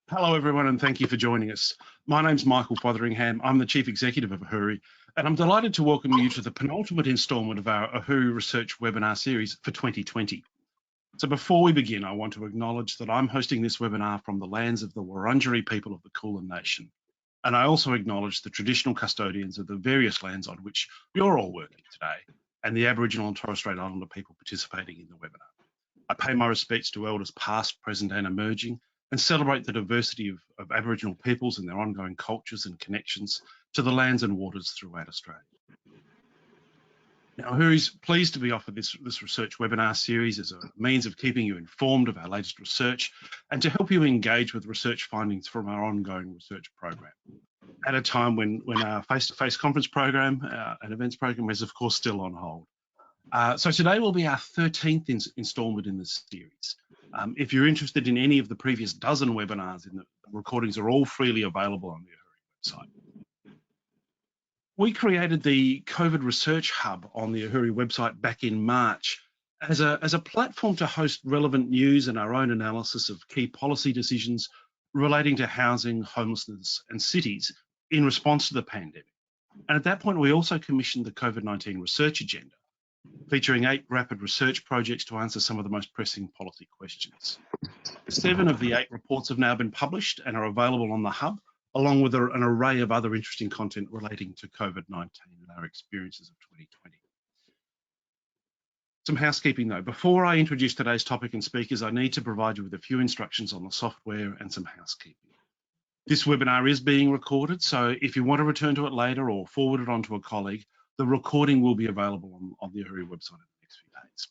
Hello everyone and thank you for joining us. My name's Michael Fotheringham. I'm the Chief Executive of AHURI and I'm delighted to welcome you to the penultimate instalment of our AHURI Research webinar series for 2020. So before we begin, I want to acknowledge that I'm hosting this webinar from the lands of the Wurundjeri people of the Kulin Nation. And I also acknowledge the traditional custodians of the various lands on which you're all working today and the Aboriginal and Torres Strait Islander people participating in the webinar. I pay my respects to elders past, present and emerging, and celebrate the diversity of Aboriginal peoples and their ongoing cultures and connections to the lands and waters throughout Australia. Now, AHURI's pleased to be offered this research webinar series as a means of keeping you informed of our latest research and to help you engage with research findings from our ongoing research program at a time when our face-to-face conference program and events program is, of course, still on hold. So today will be our 13th instalment in this series. If you're interested in any of the previous dozen webinars, the recordings are all freely available on the AHURI website. We created the COVID Research Hub on the AHURI website back in March as a platform to host relevant news and our own analysis of key policy decisions relating to housing, homelessness and cities in response to the pandemic. And at that point, we also commissioned the COVID-19 Research Agenda, featuring 8 rapid research projects to answer some of the most pressing policy questions. 7 of the 8 reports have now been published and are available on the Hub, along with an array of other interesting content relating to COVID-19 and our experiences of 2020. Some housekeeping though. Before I introduce today's topic and speakers, I need to provide you with a few instructions on the software and some housekeeping. This webinar is being recorded, so if you want to return to it later or forward it on to a colleague, the recording will be available on the AHURI website in the next few days.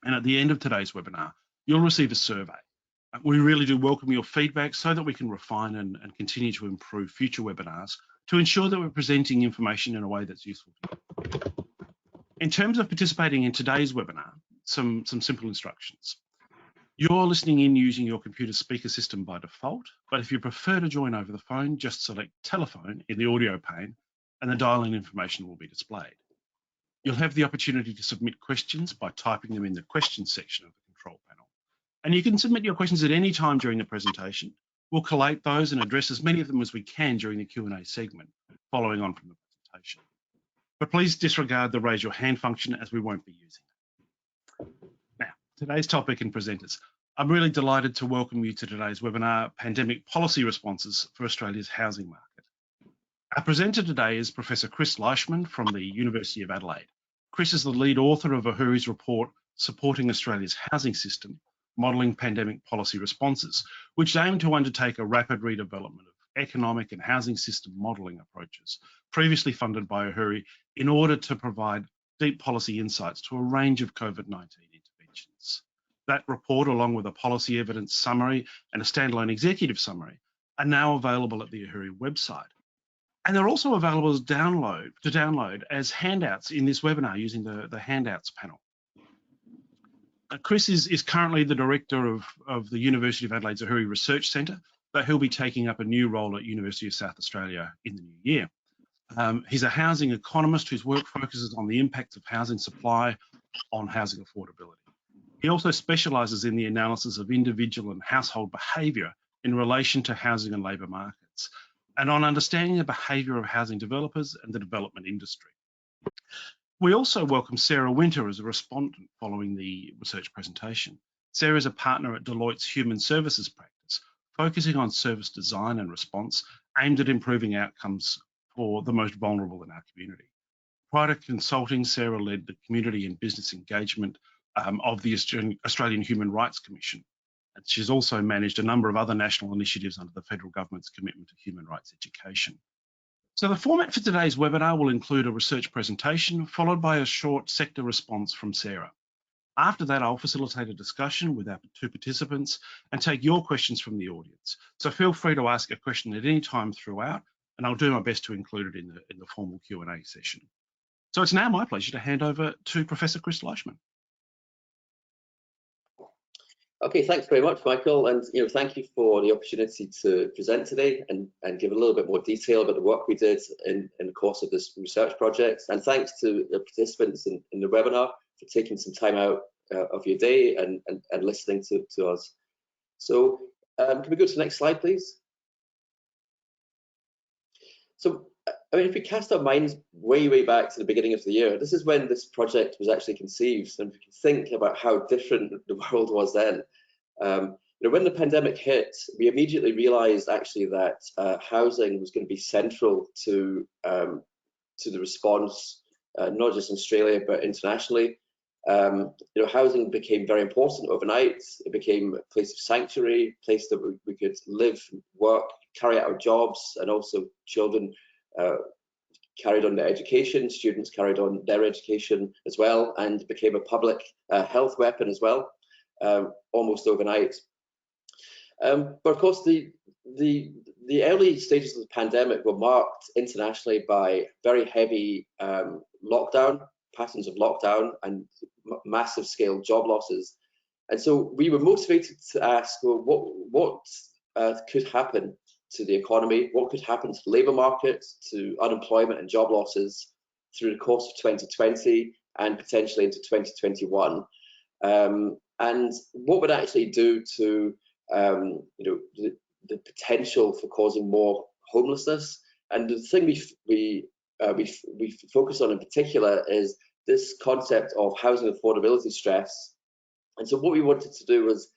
And at the end of today's webinar, you'll receive a survey. We really do welcome your feedback so that we can refine and continue to improve future webinars to ensure that we're presenting information in a way that's useful to you. In terms of participating in today's webinar, some simple instructions. You're listening in using your computer speaker system by default, but if you prefer to join over the phone, just select telephone in the audio pane and the dial-in information will be displayed. You'll have the opportunity to submit questions by typing them in the questions section of the control panel. And you can submit your questions at any time during the presentation. We'll collate those and address as many of them as we can during the Q&A segment, following on from the presentation. But please disregard the raise your hand function as we won't be using it. Now, today's topic and presenters. I'm really delighted to welcome you to today's webinar, Pandemic Policy Responses for Australia's Housing Market. Our presenter today is Professor Chris Leishman from the University of Adelaide. Chris is the lead author of AHURI's report, Supporting Australia's Housing System, Modelling Pandemic Policy Responses, which aim to undertake a rapid redevelopment of economic and housing system modelling approaches, previously funded by AHURI, in order to provide deep policy insights to a range of COVID-19 interventions. That report, along with a policy evidence summary and a standalone executive summary, are now available at the AHURI website. And they're also available as download as handouts in this webinar using the handouts panel. Chris is currently the director of the University of Adelaide's AHURI Research Centre, but he'll be taking up a new role at University of South Australia in the new year. He's a housing economist whose work focuses on the impacts of housing supply on housing affordability. He also specialises in the analysis of individual and household behaviour in relation to housing and labour markets, and on understanding the behaviour of housing developers and the development industry. We also welcome Sarah Winter as a respondent following the research presentation. Sarah is a partner at Deloitte's Human Services practice, focusing on service design and response aimed at improving outcomes for the most vulnerable in our community. Prior to consulting, Sarah led the community and business engagement of the Australian Human Rights Commission. And she's also managed a number of other national initiatives under the federal government's commitment to human rights education. So the format for today's webinar will include a research presentation followed by a short sector response from Sarah. After that, I'll facilitate a discussion with our 2 participants and take your questions from the audience. So feel free to ask a question at any time throughout, and I'll do my best to include it in the formal Q&A session. So it's now my pleasure to hand over to Professor Chris Leishman. Okay, thanks very much, Michael, and thank you for the opportunity to present today and give a little bit more detail about the work we did in the course of this research project. And thanks to the participants in the webinar for taking some time out of your day and listening to us. So Can we go to the next slide, please? So, I mean, if we cast our minds way back to the beginning of the year, this is when this project was actually conceived, and we can think about how different the world was then. You know, when the pandemic hit, we immediately realised actually that housing was going to be central to the response, not just in Australia but internationally. You know, housing became very important overnight. It became a place of sanctuary, a place that we could live, work, carry out our jobs, and also children carried on their education, students carried on their education as well, and became a public health weapon as well, almost overnight. But of course, the early stages of the pandemic were marked internationally by very heavy lockdown, patterns of lockdown, and massive scale job losses. And so we were motivated to ask, well, what could happen to the economy? What could happen to the labour market, to unemployment and job losses through the course of 2020 and potentially into 2021? And what would actually do to you know, the potential for causing more homelessness? And the thing we focus on in particular is this concept of housing affordability stress. And so what we wanted to do was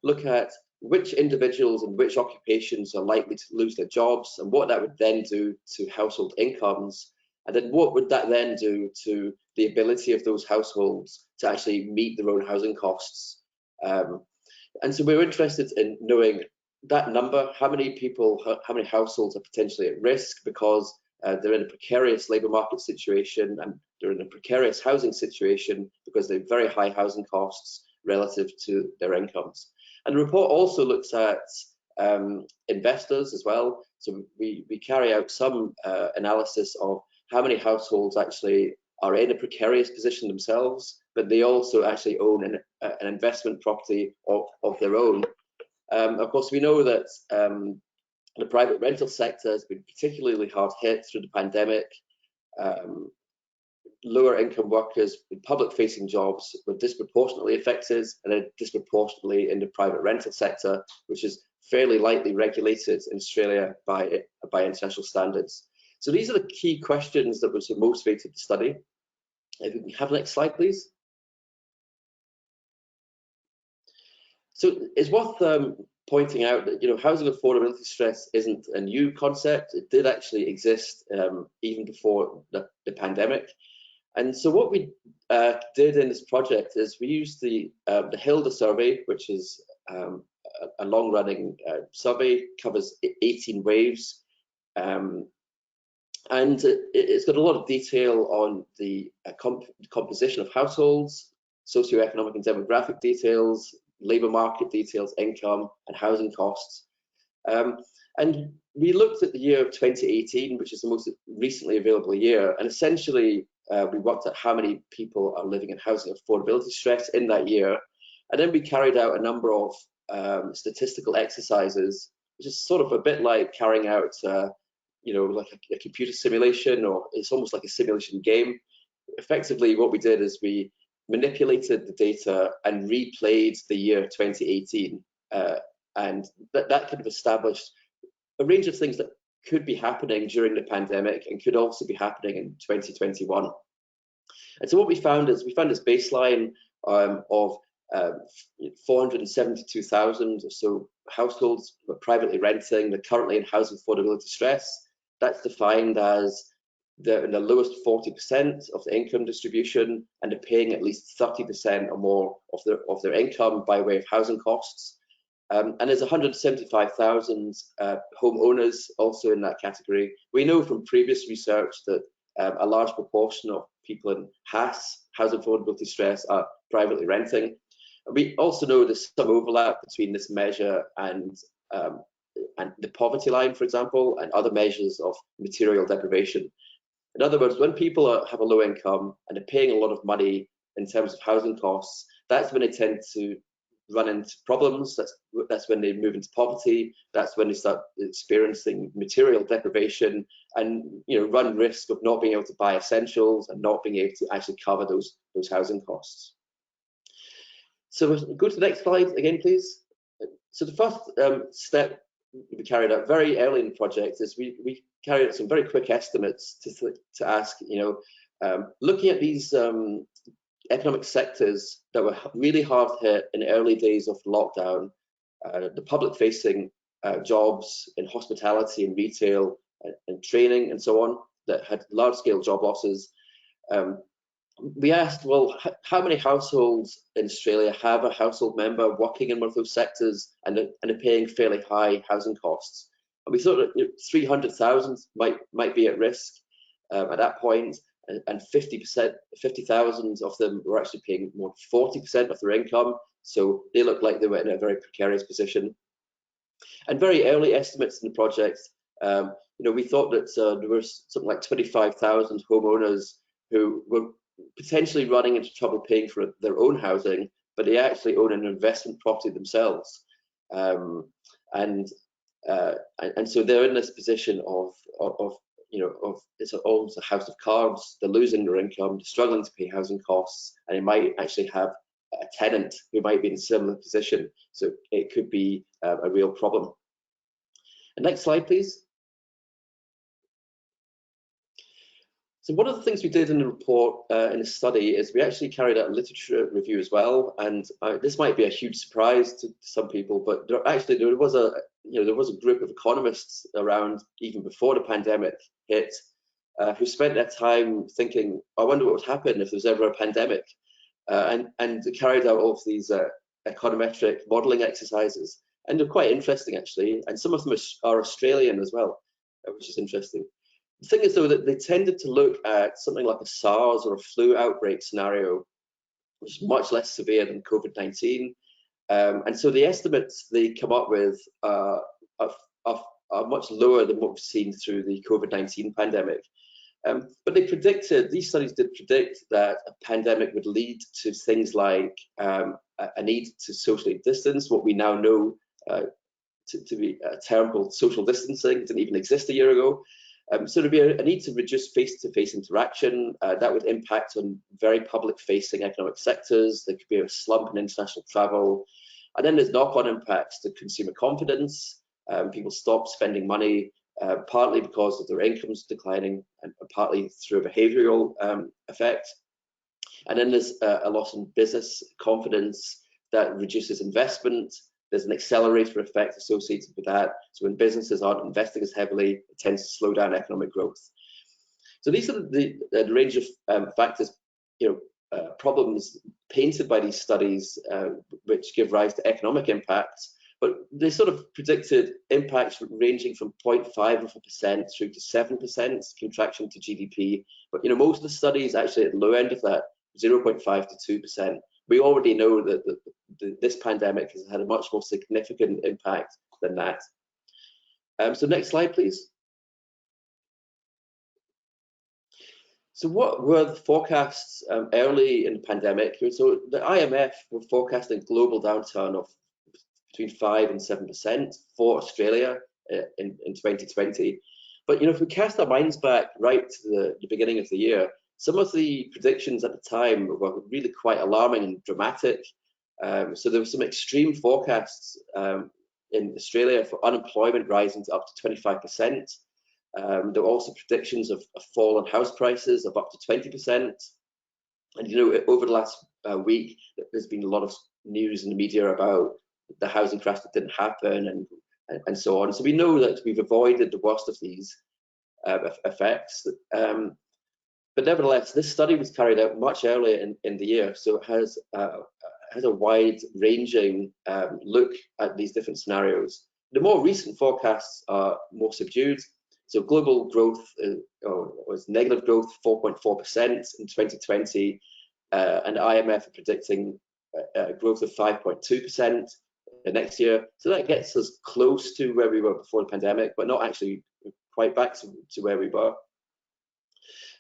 look at which individuals and which occupations are likely to lose their jobs, and what that would then do to household incomes, and then what would that then do to the ability of those households to actually meet their own housing costs. And so we were interested in knowing that number, how many people, how many households are potentially at risk because they're in a precarious labour market situation, and they're in a precarious housing situation because they have very high housing costs relative to their incomes. And the report also looks at investors as well. So we carry out some analysis of how many households actually are in a precarious position themselves, but they also actually own an investment property of their own. Of course, we know that the private rental sector has been particularly hard hit through the pandemic. Lower income workers in public facing jobs were disproportionately affected, and then disproportionately in the private rental sector, which is fairly lightly regulated in Australia by international standards. So these are the key questions that were so motivated to study. If we can have the next slide, please. So it's worth pointing out that, you know, housing affordability stress isn't a new concept. It did actually exist even before the pandemic. And so what we did in this project is we used the HILDA survey, which is a long-running survey, covers 18 waves, and it's got a lot of detail on the composition of households, socioeconomic and demographic details, labour market details, income and housing costs. And we looked at the year of 2018, which is the most recently available year, and essentially we worked out how many people are living in housing affordability stress in that year. And then we carried out a number of statistical exercises, which is sort of a bit like carrying out you know, like a computer simulation, or it's almost like a simulation game. Effectively, what we did is we manipulated the data and replayed the year 2018, and that kind of established a range of things that could be happening during the pandemic and could also be happening in 2021. And so what we found is, we found this baseline of 472,000 or so households who are privately renting. They're currently in housing affordability stress. That's defined as they're in the lowest 40% of the income distribution, and they're paying at least 30% or more of their income by way of housing costs. And there's 175,000 homeowners also in that category. We know from previous research that a large proportion of people in HAS, housing affordability stress, are privately renting. We also know there's some overlap between this measure and the poverty line, for example, and other measures of material deprivation. In other words, when people have a low income and are paying a lot of money in terms of housing costs, that's when they tend to run into problems. That's when they move into poverty. That's when they start experiencing material deprivation and, you know, run risk of not being able to buy essentials and not being able to actually cover those housing costs. So go to the next slide again, please. So the first step we carried out very early in the project is we carried out some very quick estimates to ask, looking at these economic sectors that were really hard hit in the early days of lockdown, the public-facing jobs in hospitality and retail and training and so on that had large-scale job losses. We asked, well, how many households in Australia have a household member working in one of those sectors and are paying fairly high housing costs? And we thought that 300,000 might be at risk at that point, and 50,000 of them were actually paying more than 40% of their income. So they looked like they were in a very precarious position. And very early estimates in the project, we thought that there was something like 25,000 homeowners who were potentially running into trouble paying for their own housing, but they actually own an investment property themselves, and so they're in this position of it's almost a house of cards. They're losing their income, they're struggling to pay housing costs, and they might actually have a tenant who might be in a similar position. So it could be a real problem. And next slide, please. So one of the things we did in the report, in the study, is we actually carried out a literature review as well. And this might be a huge surprise to some people, but there was a group of economists around even before the pandemic hit, who spent their time thinking, I wonder what would happen if there's ever a pandemic, and carried out all of these econometric modelling exercises. And they're quite interesting, actually. And some of them are Australian as well, which is interesting. The thing is, though, that they tended to look at something like a SARS or a flu outbreak scenario, which is much less severe than COVID-19. And so the estimates they come up with are much lower than what we've seen through the COVID-19 pandemic. But these studies did predict that a pandemic would lead to things like a need to socially distance, what we now know to be a term called social distancing. It didn't even exist a year ago. So there'd be a need to reduce face-to-face interaction. That would impact on very public-facing economic sectors. There could be a slump in international travel. And then there's knock-on impacts to consumer confidence. People stop spending money, partly because of their incomes declining and partly through a behavioural effect. And then there's a loss in business confidence that reduces investment. There's an accelerator effect associated with that. So when businesses aren't investing as heavily, it tends to slow down economic growth. So these are the range of factors, problems painted by these studies, which give rise to economic impacts. But they sort of predicted impacts ranging from 0.5% through to 7% contraction to GDP. But most of the studies actually at the low end of that, 0.5 to 2%. We already know that this pandemic has had a much more significant impact than that. So next slide, please. So what were the forecasts early in the pandemic? So the IMF were forecasting global downturn of between 5 and 7% for Australia in 2020. But if we cast our minds back right to the beginning of the year, some of the predictions at the time were really quite alarming and dramatic. So there were some extreme forecasts in Australia for unemployment rising to up to 25%. There were also predictions of a fall in house prices of up to 20%. And over the last week, there's been a lot of news in the media about the housing crash that didn't happen and so on. So we know that we've avoided the worst of these effects. But nevertheless, this study was carried out much earlier in the year, so it has a wide-ranging look at these different scenarios. The more recent forecasts are more subdued. So global growth was negative growth, 4.4% in 2020, and IMF are predicting growth of 5.2% next year. So that gets us close to where we were before the pandemic, but not actually quite back to where we were.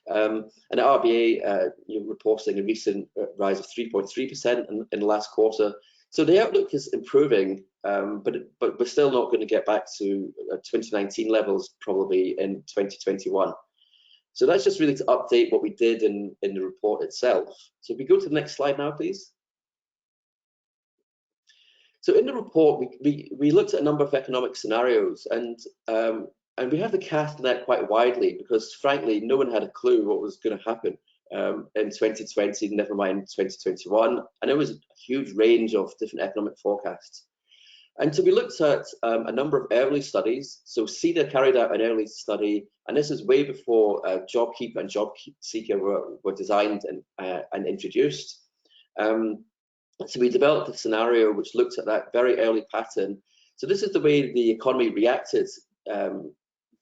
And the RBA reporting a recent rise of 3.3% in the last quarter. So the outlook is improving, but we're still not going to get back to 2019 levels probably in 2021. So that's just really to update what we did in the report itself. So if we go to the next slide now, please. So in the report, we looked at a number of economic scenarios, and we had to cast the net quite widely because, frankly, no one had a clue what was going to happen in 2020, never mind 2021, and it was a huge range of different economic forecasts. And so we looked at a number of early studies. So CEDA carried out an early study, and this is way before JobKeeper and JobSeeker were designed and introduced. So we developed a scenario which looked at that very early pattern. So this is the way the economy reacted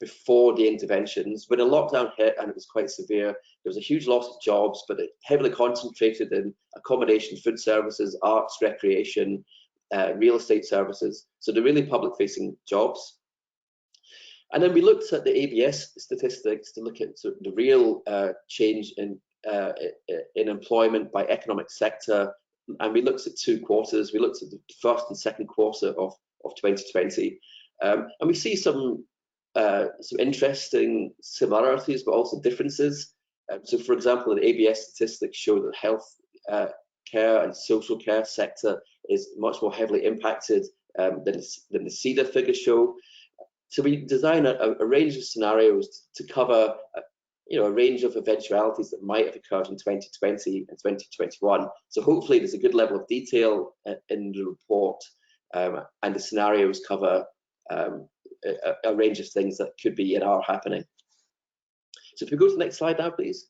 before the interventions. When a lockdown hit and it was quite severe, there was a huge loss of jobs, but it heavily concentrated in accommodation, food services, arts, recreation, real estate services, so the really public-facing jobs. And then we looked at the ABS statistics to look at sort of the real change in employment by economic sector, and we looked at 2 quarters. We looked at the first and second quarter of 2020, and we see some interesting similarities, but also differences. So, for example, the ABS statistics show that health care and social care sector is much more heavily impacted than the CEDA figures show. So we design a range of scenarios to cover a range of eventualities that might have occurred in 2020 and 2021. So hopefully there's a good level of detail in the report, and the scenarios cover a range of things that could be and are happening. So if we go to the next slide now, please.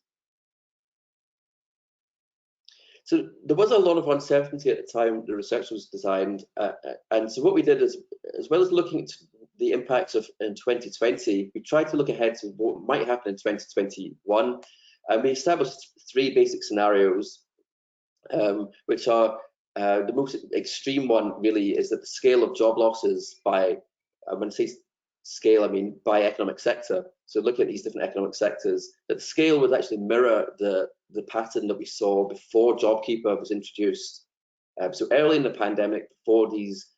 So there was a lot of uncertainty at the time the research was designed, and so what we did is, as well as looking at the impacts of in 2020, we tried to look ahead to what might happen in 2021, and we established 3 basic scenarios, which are the most extreme one really is that the scale of job losses by, when I say scale, I mean by economic sector. So looking at these different economic sectors, that the scale would actually mirror the pattern that we saw before JobKeeper was introduced. So early in the pandemic, before these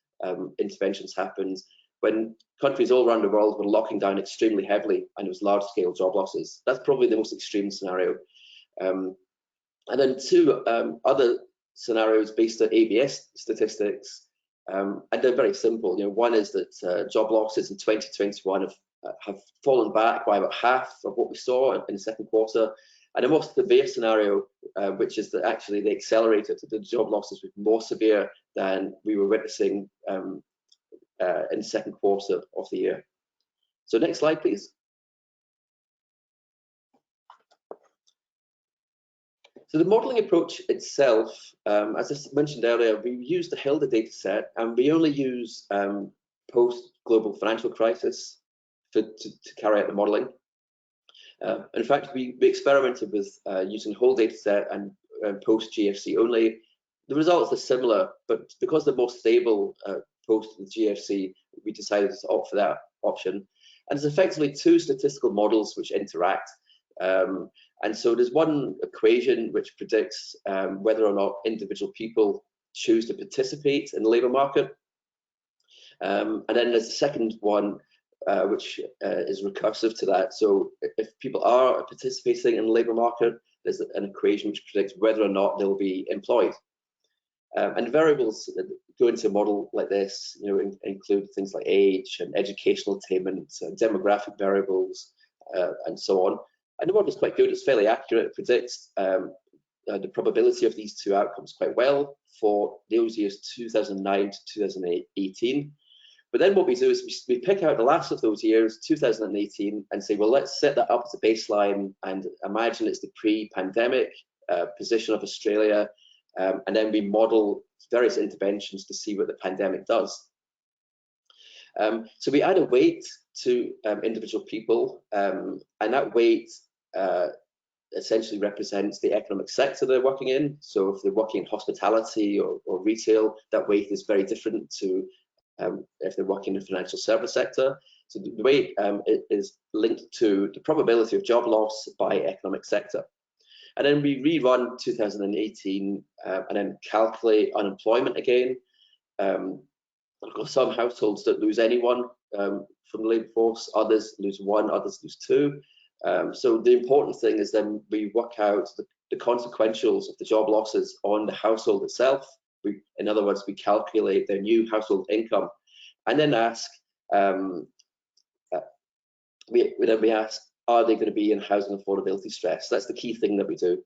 interventions happened, when countries all around the world were locking down extremely heavily and it was large-scale job losses. That's probably the most extreme scenario. And then 2 other scenarios based on ABS statistics, and they're very simple. One is that job losses in 2021 have fallen back by about half of what we saw in the second quarter. And a more severe scenario, which is that actually they accelerated, the job losses were more severe than we were witnessing in the second quarter of the year. So next slide, please. So the modelling approach itself, as I mentioned earlier, we use the Hilda data set, and we only use post-global financial crisis to carry out the modelling. In fact, we experimented with using the whole data set and post-GFC only. The results are similar, but because they're more stable post the GFC, we decided to opt for that option. And there's effectively 2 statistical models which interact. And so there's one equation which predicts whether or not individual people choose to participate in the labour market. And then there's a second one which is recursive to that. So if people are participating in the labour market, there's an equation which predicts whether or not they'll be employed. And variables that go into a model like this, include things like age and educational attainment, demographic variables, and so on. And the model is quite good. It's fairly accurate. It predicts the probability of these 2 outcomes quite well for those years 2009 to 2018. But then what we do is we pick out the last of those years, 2018, and say, well, let's set that up as a baseline and imagine it's the pre-pandemic position of Australia. And then we model various interventions to see what the pandemic does. So we add a weight to individual people, and that weight essentially represents the economic sector they're working in. So if they're working in hospitality or retail, that weight is very different to if they're working in the financial service sector. So the weight is linked to the probability of job loss by economic sector. And then we rerun 2018 and then calculate unemployment again. Of course, some households don't lose anyone from the labour force, others lose 1, others lose 2. So the important thing is then we work out the consequentials of the job losses on the household itself, In other words, we calculate their new household income, and then ask, we ask, are they going to be in housing affordability stress? That's the key thing that we do.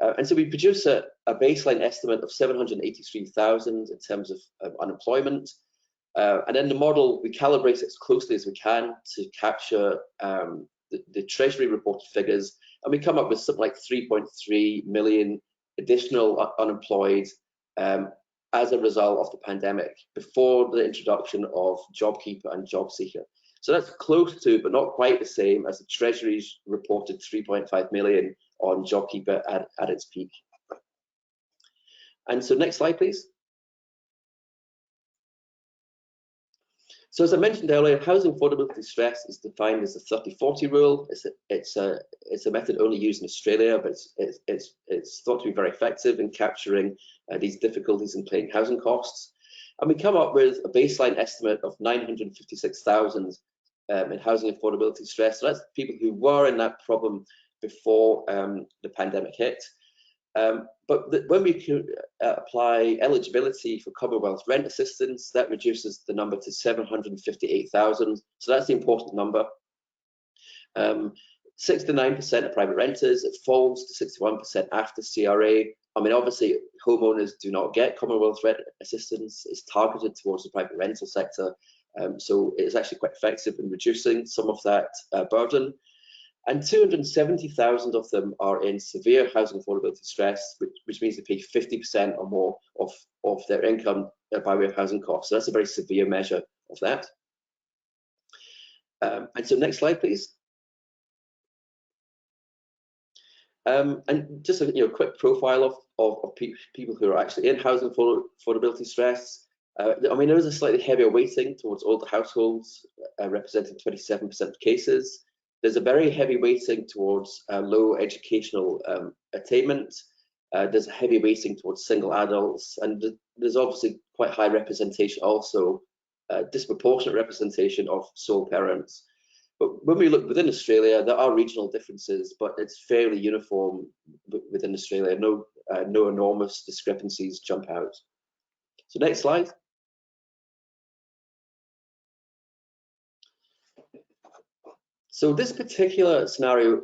And so we produce a baseline estimate of 783,000 in terms of unemployment. And then the model, we calibrate it as closely as we can to capture the Treasury reported figures. And we come up with something like 3.3 million additional unemployed as a result of the pandemic, before the introduction of JobKeeper and JobSeeker. So that's close to, but not quite the same as the Treasury's reported 3.5 million on JobKeeper at its peak. And so next slide, please. So as I mentioned earlier, housing affordability stress is defined as the 30-40 rule. It's a method only used in Australia, but it's thought to be very effective in capturing these difficulties in paying housing costs. And we come up with a baseline estimate of 956,000 in housing affordability stress. So that's people who were in that problem before the pandemic hit. But when we can apply eligibility for Commonwealth rent assistance, that reduces the number to 758,000. So that's the important number. 69% of private renters, it falls to 61% after CRA. I mean, obviously, homeowners do not get Commonwealth rent assistance. It's targeted towards the private rental sector. So it's actually quite effective in reducing some of that burden. And 270,000 of them are in severe housing affordability stress, which means they pay 50% or more of their income by way of housing costs. So that's a very severe measure of that. And so next slide, please. And just a quick profile of people who are actually in housing affordability stress. I mean, there is a slightly heavier weighting towards older households, representing 27% of cases. There's a very heavy weighting towards low educational attainment. There's a heavy weighting towards single adults, and there's obviously quite high representation also, disproportionate representation of sole parents. But when we look within Australia, there are regional differences, but it's fairly uniform within Australia. No enormous discrepancies jump out. So next slide. So this particular scenario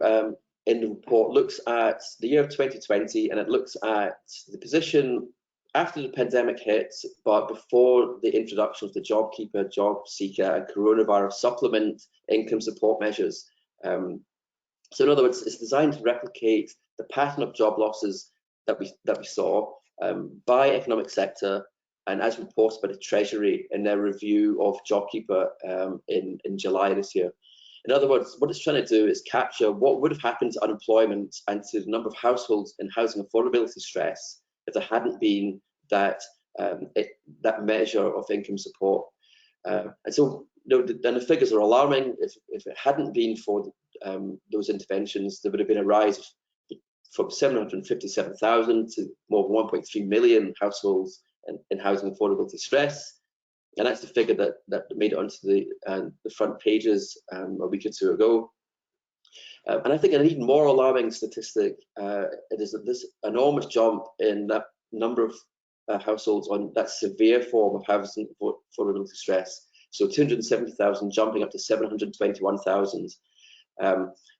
in the report looks at the year of 2020, and it looks at the position after the pandemic hit, but before the introduction of the JobKeeper, JobSeeker, and coronavirus supplement income support measures. So in other words, it's designed to replicate the pattern of job losses that we saw by economic sector, and as reported by the Treasury in their review of JobKeeper in July this year. In other words, what it's trying to do is capture what would have happened to unemployment and to the number of households in housing affordability stress if there hadn't been that that measure of income support. And so then the figures are alarming. If it hadn't been for those interventions, there would have been a rise from 757,000 to more than 1.3 million households in housing affordability stress. And that's the figure that made it onto the front pages a week or two ago. And I think an even more alarming statistic it is that this enormous jump in that number of households on that severe form of housing affordability stress. So 270,000 jumping up to 721,000.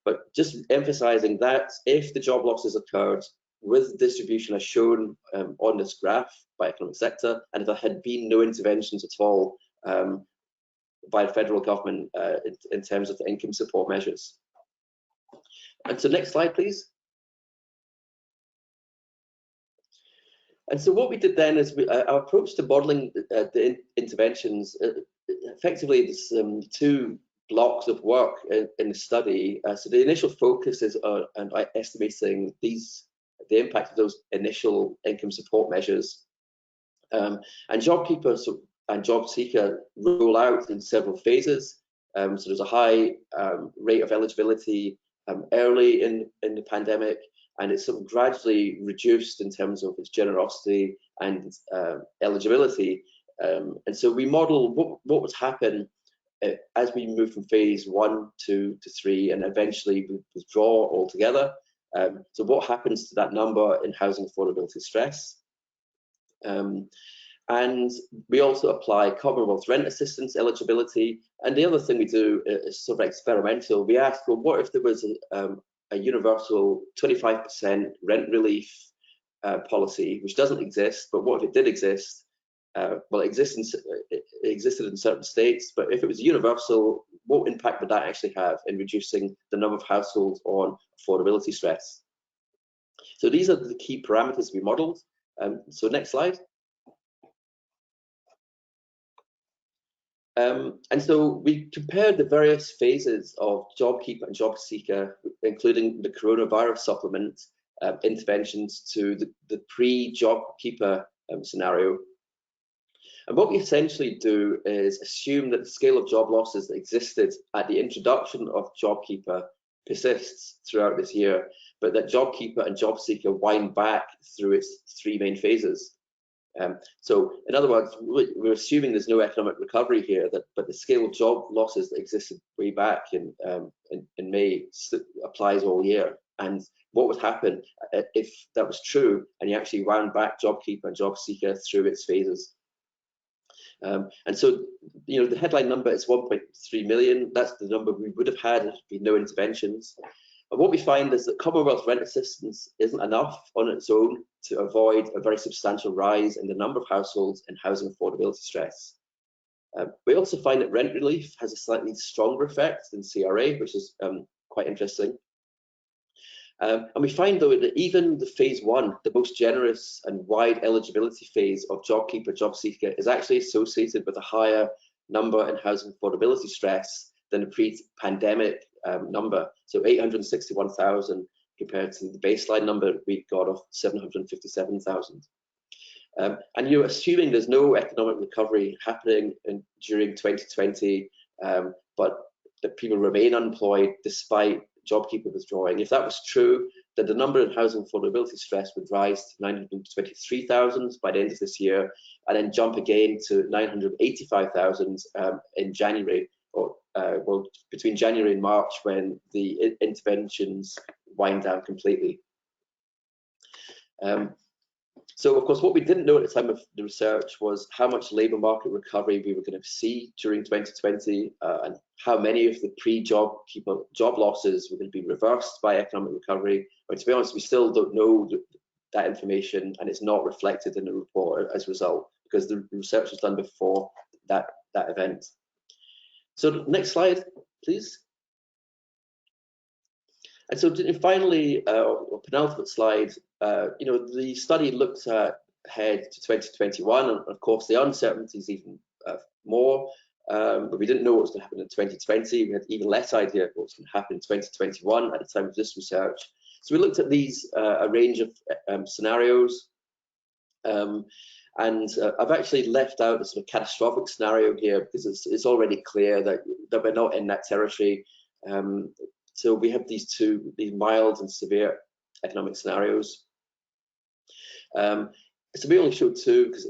But just emphasising that if the job losses occurred with distribution as shown on this graph by economic sector, and if there had been no interventions at all by the federal government in terms of the income support measures. And so next slide, please. And so what we did then is our approach to modelling the interventions, effectively there's two blocks of work in the study. So the initial focus is on estimating the impact of those initial income support measures. And JobKeeper and JobSeeker roll out in several phases. So there's a high rate of eligibility early in the pandemic, and it's sort of gradually reduced in terms of its generosity and eligibility. And so we model what would happen as we move from phase 1 to 3 and eventually withdraw altogether. So what happens to that number in housing affordability stress? And we also apply Commonwealth rent assistance eligibility. And the other thing we do is sort of experimental. We ask, well, what if there was a universal 25% rent relief policy, which doesn't exist, but what if it did exist? Well, it existed in certain states, but if it was universal, what impact would that actually have in reducing the number of households on affordability stress? So these are the key parameters we modeled. So next slide. And so we compared the various phases of JobKeeper and JobSeeker, including the coronavirus supplement interventions, to the pre-JobKeeper scenario. And what we essentially do is assume that the scale of job losses that existed at the introduction of JobKeeper persists throughout this year, but that JobKeeper and JobSeeker wind back through its three main phases. So in other words, we're assuming there's no economic recovery here, but the scale of job losses that existed way back in May applies all year. And what would happen if that was true and you actually wound back JobKeeper and JobSeeker through its phases? And so, you know, the headline number is 1.3 million. That's the number we would have had if there had been no interventions. And what we find is that Commonwealth rent assistance isn't enough on its own to avoid a very substantial rise in the number of households in housing affordability stress. We also find that rent relief has a slightly stronger effect than CRA, which is quite interesting. And we find, though, that even the phase one, the most generous and wide eligibility phase of JobKeeper, JobSeeker, is actually associated with a higher number in housing affordability stress than the pre-pandemic number. So 861,000 compared to the baseline number we got of 757,000. And you're assuming there's no economic recovery happening during 2020, but that people remain unemployed despite JobKeeper withdrawing. If that was true, then the number in housing affordability stress would rise to 923,000 by the end of this year, and then jump again to 985,000 in January, or well, between January and March, when the interventions wind down completely. So, of course, what we didn't know at the time of the research was how much labour market recovery we were going to see during 2020, and how many of the pre-JobKeeper job losses were going to be reversed by economic recovery. But to be honest, we still don't know that information, and it's not reflected in the report as a result, because the research was done before that event. So next slide, please. And so finally, or penultimate slide, you know, the study looked ahead to 2021, and of course the uncertainty is even more, but we didn't know what was going to happen in 2020. We had even less idea of what was going to happen in 2021 at the time of this research. So we looked at these, a range of scenarios, and I've actually left out the sort of catastrophic scenario here because it's already clear that we're not in that territory. So we have these mild and severe economic scenarios. So we only showed two because,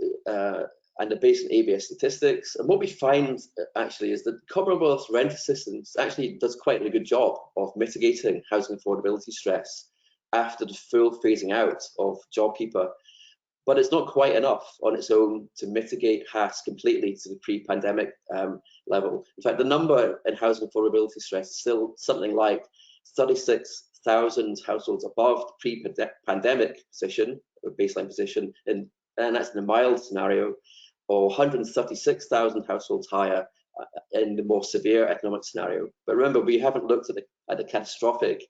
and they're based on ABS statistics. And what we find actually is that Commonwealth rent assistance actually does quite a good job of mitigating housing affordability stress after the full phasing out of JobKeeper. But it's not quite enough on its own to mitigate HASS completely to the pre-pandemic level. In fact, the number in housing affordability stress is still something like 36,000 households above the pre-pandemic position, or baseline position, and that's in the mild scenario, or 136,000 households higher in the more severe economic scenario. But remember, we haven't looked at the catastrophic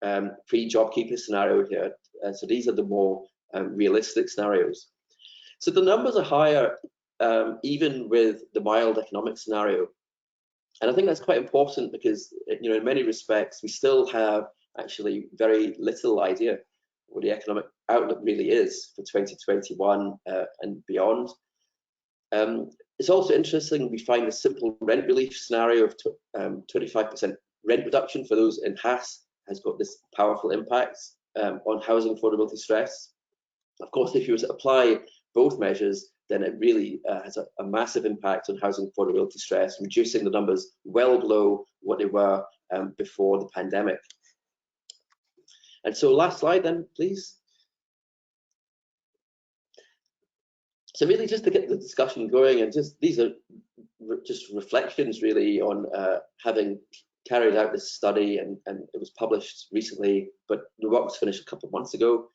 pre-JobKeeper scenario here. So these are the more realistic scenarios. So the numbers are higher even with the mild economic scenario. And I think that's quite important because, you know, in many respects, we still have actually very little idea what the economic outlook really is for 2021 and beyond. It's also interesting, we find a simple rent relief scenario of 25% rent reduction for those in HASS has got this powerful impact on housing affordability stress. Of course, if you were to apply both measures, then it really has a massive impact on housing affordability stress, reducing the numbers well below what they were before the pandemic. And so last slide then, please. So really just to get the discussion going, and these are just reflections really on having carried out this study, and it was published recently, but the work was finished a couple of months ago.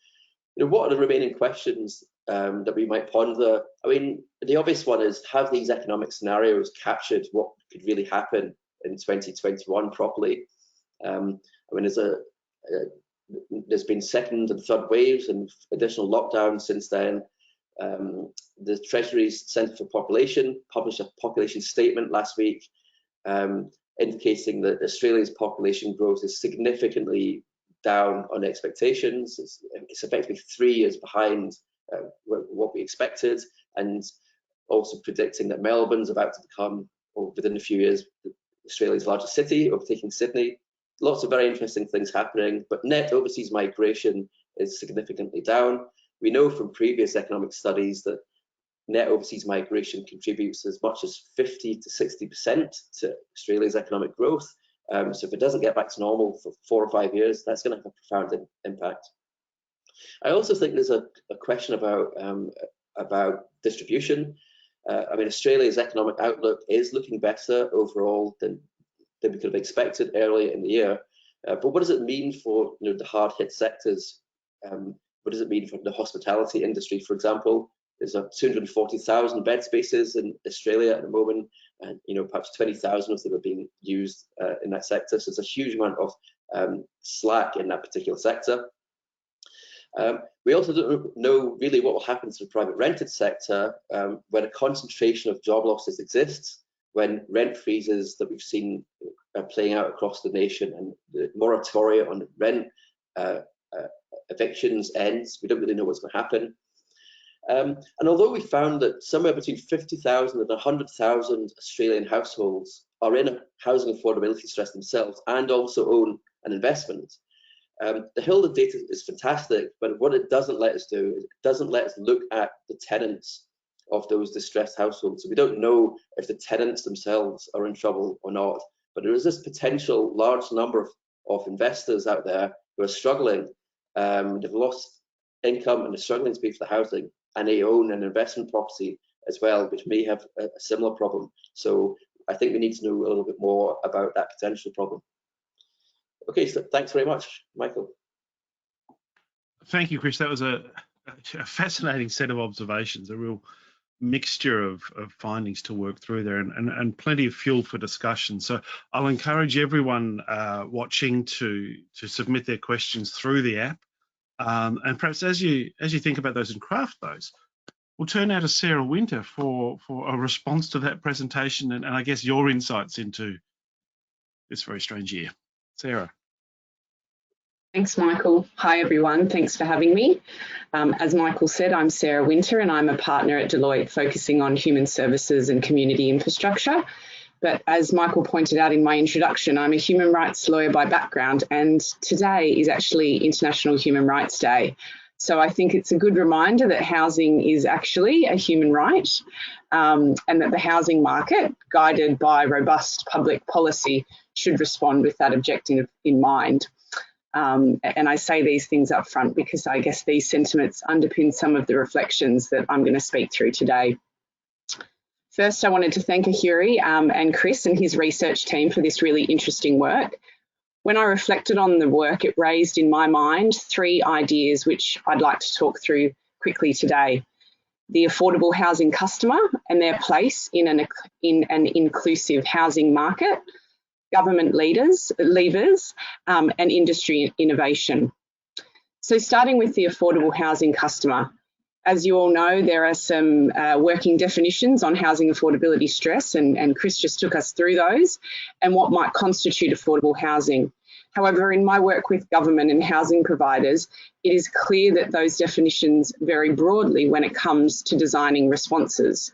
What are the remaining questions that we might ponder? I mean, the obvious one is, have these economic scenarios captured what could really happen in 2021 properly? I mean, there's been second and third waves and additional lockdowns since then. The Treasury's Centre for Population published a population statement last week, indicating that Australia's population growth is significantly down on expectations. It's effectively 3 years behind what we expected, and also predicting that Melbourne's about to become, or within a few years, Australia's largest city, overtaking Sydney. Lots of very interesting things happening, but net overseas migration is significantly down. We know from previous economic studies that net overseas migration contributes as much as 50 to 60% to Australia's economic growth. So if it doesn't get back to normal for 4 or 5 years, that's going to have a profound impact. I also think there's a question about distribution. I mean, Australia's economic outlook is looking better overall than we could have expected earlier in the year. But what does it mean for the hard-hit sectors? What does it mean for the hospitality industry, for example? There's 240,000 bed spaces in Australia at the moment, and perhaps 20,000 of them are being used in that sector. So it's a huge amount of slack in that particular sector. We also don't know really what will happen to the private rented sector, when a concentration of job losses exists, when rent freezes that we've seen playing out across the nation and the moratoria on rent evictions ends. We don't really know what's going to happen. And although we found that somewhere between 50,000 and 100,000 Australian households are in a housing affordability stress themselves and also own an investment, the HILDA data is fantastic, but what it doesn't let us do is it doesn't let us look at the tenants of those distressed households. So we don't know if the tenants themselves are in trouble or not, but there is this potential large number of investors out there who are struggling. They've lost income and they're struggling to pay for the housing, and they own an investment property as well, which may have a similar problem. So I think we need to know a little bit more about that potential problem. Okay, so thanks very much, Michael. Thank you, Chris. That was a fascinating set of observations, a real mixture of findings to work through there, and plenty of fuel for discussion. So I'll encourage everyone watching to submit their questions through the app, and perhaps as you think about those and craft those, we'll turn now to Sarah Winter for a response to that presentation and I guess your insights into this very strange year. Sarah. Thanks, Michael. Hi, everyone. Thanks for having me. As Michael said, I'm Sarah Winter and I'm a partner at Deloitte focusing on human services and community infrastructure. But as Michael pointed out in my introduction, I'm a human rights lawyer by background, and today is actually International Human Rights Day. So I think it's a good reminder that housing is actually a human right, and that the housing market, guided by robust public policy, should respond with that objective in mind. And I say these things up front because I guess these sentiments underpin some of the reflections that I'm going to speak through today. First, I wanted to thank AHURI and Chris and his research team for this really interesting work. When I reflected on the work, it raised in my mind 3 ideas which I'd like to talk through quickly today. The affordable housing customer and their place in an inclusive housing market, government levers, and industry innovation. So starting with the affordable housing customer. As you all know, there are some working definitions on housing affordability stress, and Chris just took us through those and what might constitute affordable housing. However, in my work with government and housing providers, it is clear that those definitions vary broadly when it comes to designing responses.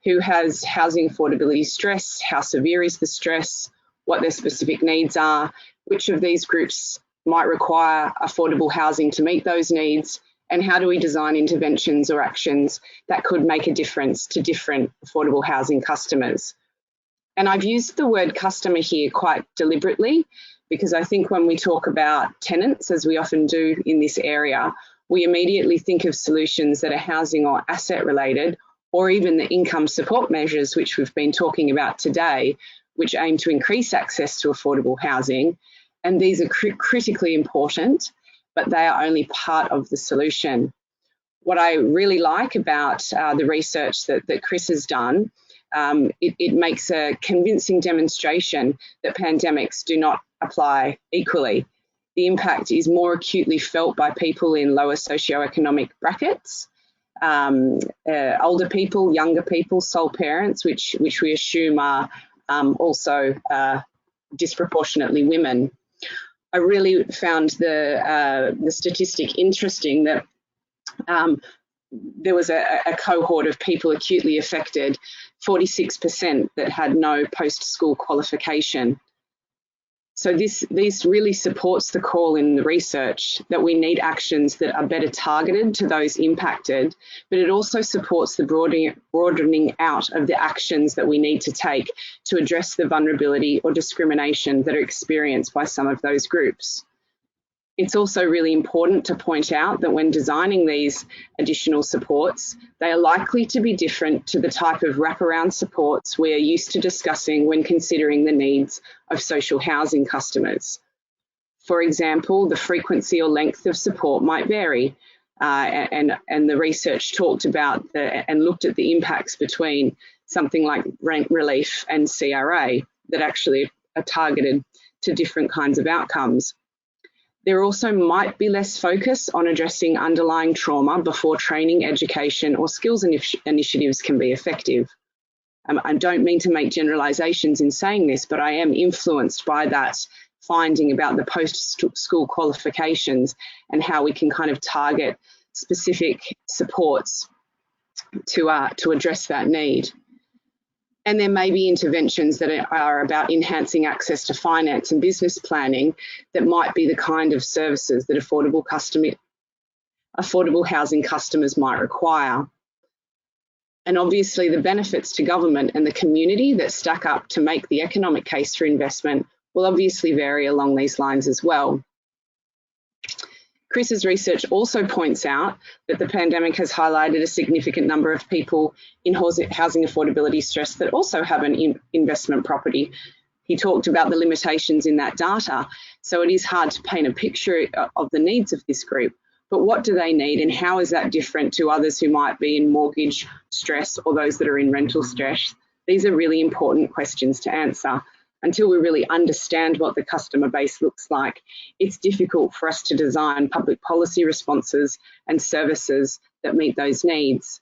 Who has housing affordability stress? How severe is the stress? What their specific needs are? Which of these groups might require affordable housing to meet those needs? And how do we design interventions or actions that could make a difference to different affordable housing customers? And I've used the word customer here quite deliberately because I think when we talk about tenants, as we often do in this area, we immediately think of solutions that are housing or asset related or even the income support measures, which we've been talking about today, which aim to increase access to affordable housing. And these are critically important, but they are only part of the solution. What I really like about the research that Chris has done, it makes a convincing demonstration that pandemics do not apply equally. The impact is more acutely felt by people in lower socioeconomic brackets, older people, younger people, sole parents, which we assume are also disproportionately women. I really found the statistic interesting that there was a cohort of people acutely affected, 46%, that had no post-school qualification. So this really supports the call in the research that we need actions that are better targeted to those impacted, but it also supports the broadening out of the actions that we need to take to address the vulnerability or discrimination that are experienced by some of those groups. It's also really important to point out that when designing these additional supports, they are likely to be different to the type of wraparound supports we are used to discussing when considering the needs of social housing customers. For example, the frequency or length of support might vary, and the research talked about and looked at the impacts between something like rent relief and CRA that actually are targeted to different kinds of outcomes. There also might be less focus on addressing underlying trauma before training, education, or skills initiatives can be effective. I don't mean to make generalisations in saying this, but I am influenced by that finding about the post-school qualifications and how we can kind of target specific supports to address that need. And there may be interventions that are about enhancing access to finance and business planning that might be the kind of services that affordable housing customers might require. And obviously the benefits to government and the community that stack up to make the economic case for investment will obviously vary along these lines as well. Chris's research also points out that the pandemic has highlighted a significant number of people in housing affordability stress that also have an investment property. He talked about the limitations in that data, so it is hard to paint a picture of the needs of this group. But what do they need, and how is that different to others who might be in mortgage stress or those that are in rental stress? These are really important questions to answer. Until we really understand what the customer base looks like, it's difficult for us to design public policy responses and services that meet those needs.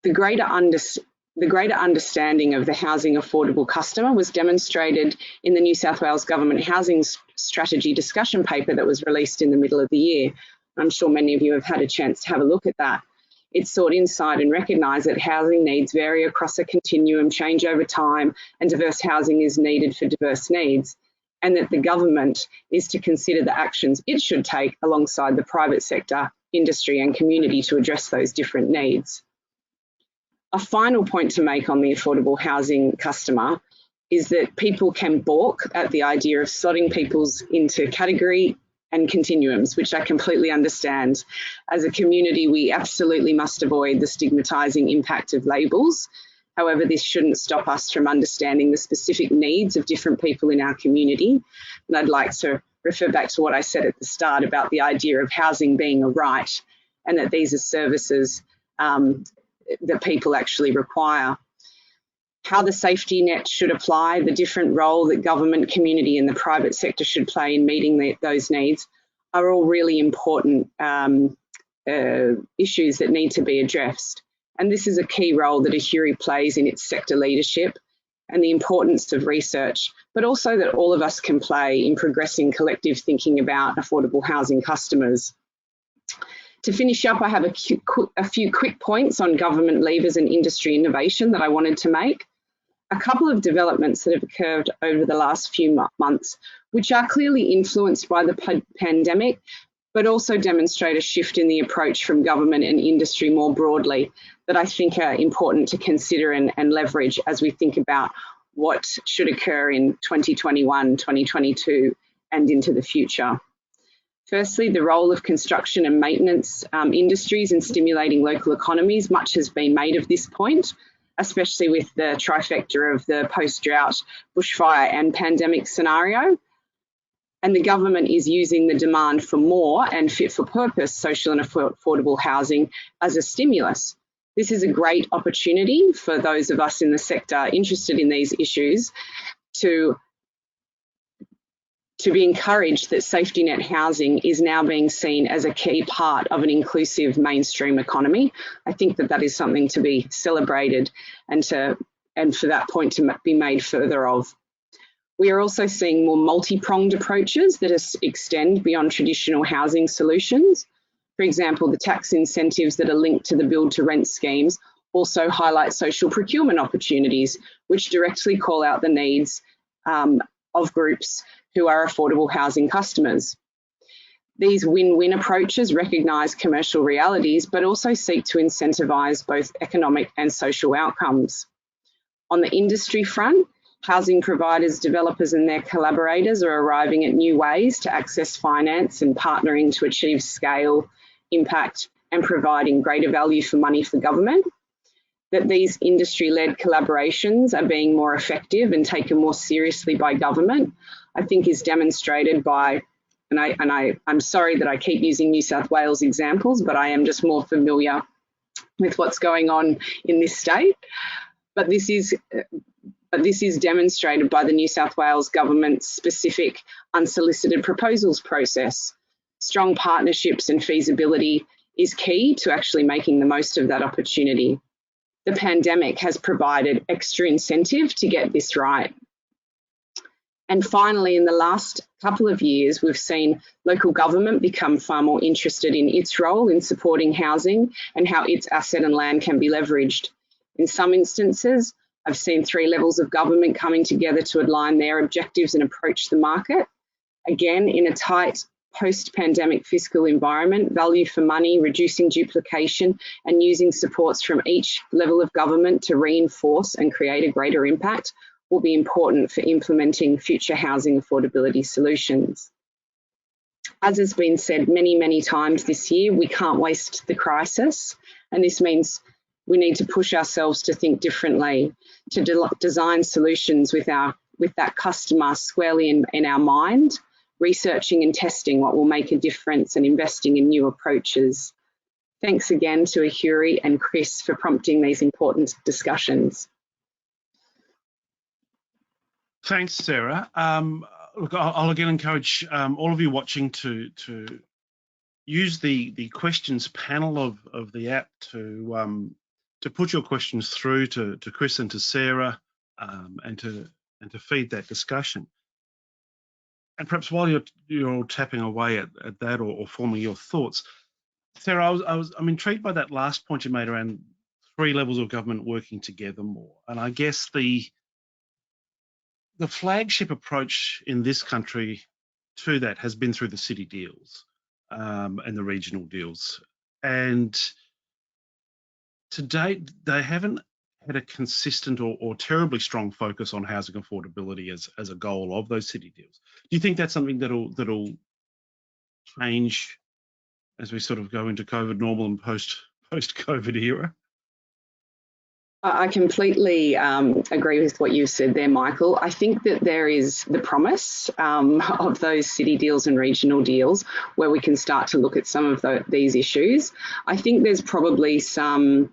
The greater understanding of the housing affordable customer was demonstrated in the New South Wales Government Housing Strategy discussion paper that was released in the middle of the year. I'm sure many of you have had a chance to have a look at that. It sought insight and recognised that housing needs vary across a continuum, change over time, and diverse housing is needed for diverse needs, and that the government is to consider the actions it should take alongside the private sector, industry and community to address those different needs. A final point to make on the affordable housing customer is that people can balk at the idea of slotting people's into category and continuums, which I completely understand. As a community, we absolutely must avoid the stigmatising impact of labels. However, this shouldn't stop us from understanding the specific needs of different people in our community. And I'd like to refer back to what I said at the start about the idea of housing being a right, and that these are services that people actually require. How the safety net should apply, the different role that government, community and the private sector should play in meeting those needs are all really important issues that need to be addressed. And this is a key role that AHURI plays in its sector leadership and the importance of research, but also that all of us can play in progressing collective thinking about affordable housing customers. To finish up, I have a few quick points on government levers and industry innovation that I wanted to make. A couple of developments that have occurred over the last few months, which are clearly influenced by the pandemic, but also demonstrate a shift in the approach from government and industry more broadly that I think are important to consider and leverage as we think about what should occur in 2021, 2022 and into the future. Firstly, the role of construction and maintenance industries in stimulating local economies. Much has been made of this point, especially with the trifecta of the post-drought, bushfire and pandemic scenario. And the government is using the demand for more and fit for purpose social and affordable housing as a stimulus. This is a great opportunity for those of us in the sector interested in these issues to be encouraged that safety net housing is now being seen as a key part of an inclusive mainstream economy. I think that that is something to be celebrated and for that point to be made further of. We are also seeing more multi-pronged approaches that extend beyond traditional housing solutions. For example, the tax incentives that are linked to the build to rent schemes also highlight social procurement opportunities, which directly call out the needs of groups who are affordable housing customers. These win-win approaches recognise commercial realities, but also seek to incentivise both economic and social outcomes. On the industry front, housing providers, developers and their collaborators are arriving at new ways to access finance and partnering to achieve scale, impact and providing greater value for money for government. That these industry-led collaborations are being more effective and taken more seriously by government, I think is demonstrated by, I'm sorry that I keep using New South Wales examples, but I am just more familiar with what's going on in this state. But this is demonstrated by the New South Wales government's specific unsolicited proposals process. Strong partnerships and feasibility is key to actually making the most of that opportunity. The pandemic has provided extra incentive to get this right. And finally, in the last couple of years, we've seen local government become far more interested in its role in supporting housing and how its asset and land can be leveraged. In some instances, I've seen 3 levels of government coming together to align their objectives and approach the market. Again, in a tight post-pandemic fiscal environment, value for money, reducing duplication and using supports from each level of government to reinforce and create a greater impact will be important for implementing future housing affordability solutions. As has been said many, many times this year, we can't waste the crisis, and this means we need to push ourselves to think differently, to design solutions with that customer squarely in our mind, researching and testing what will make a difference and investing in new approaches. Thanks again to AHURI and Chris for prompting these important discussions. Thanks, Sarah. Look, I'll again encourage all of you watching to use the questions panel of the app to put your questions through to Chris and to Sarah and to feed that discussion. And perhaps while you're all tapping away at that or forming your thoughts, Sarah, I'm intrigued by that last point you made around 3 levels of government working together more. And I guess the flagship approach in this country to that has been through the city deals and the regional deals. And to date, they haven't had a consistent or terribly strong focus on housing affordability as a goal of those city deals. Do you think that's something that'll change as we sort of go into COVID normal and post-COVID era? I completely agree with what you've said there, Michael. I think that there is the promise of those city deals and regional deals where we can start to look at some of these issues. I think there's probably some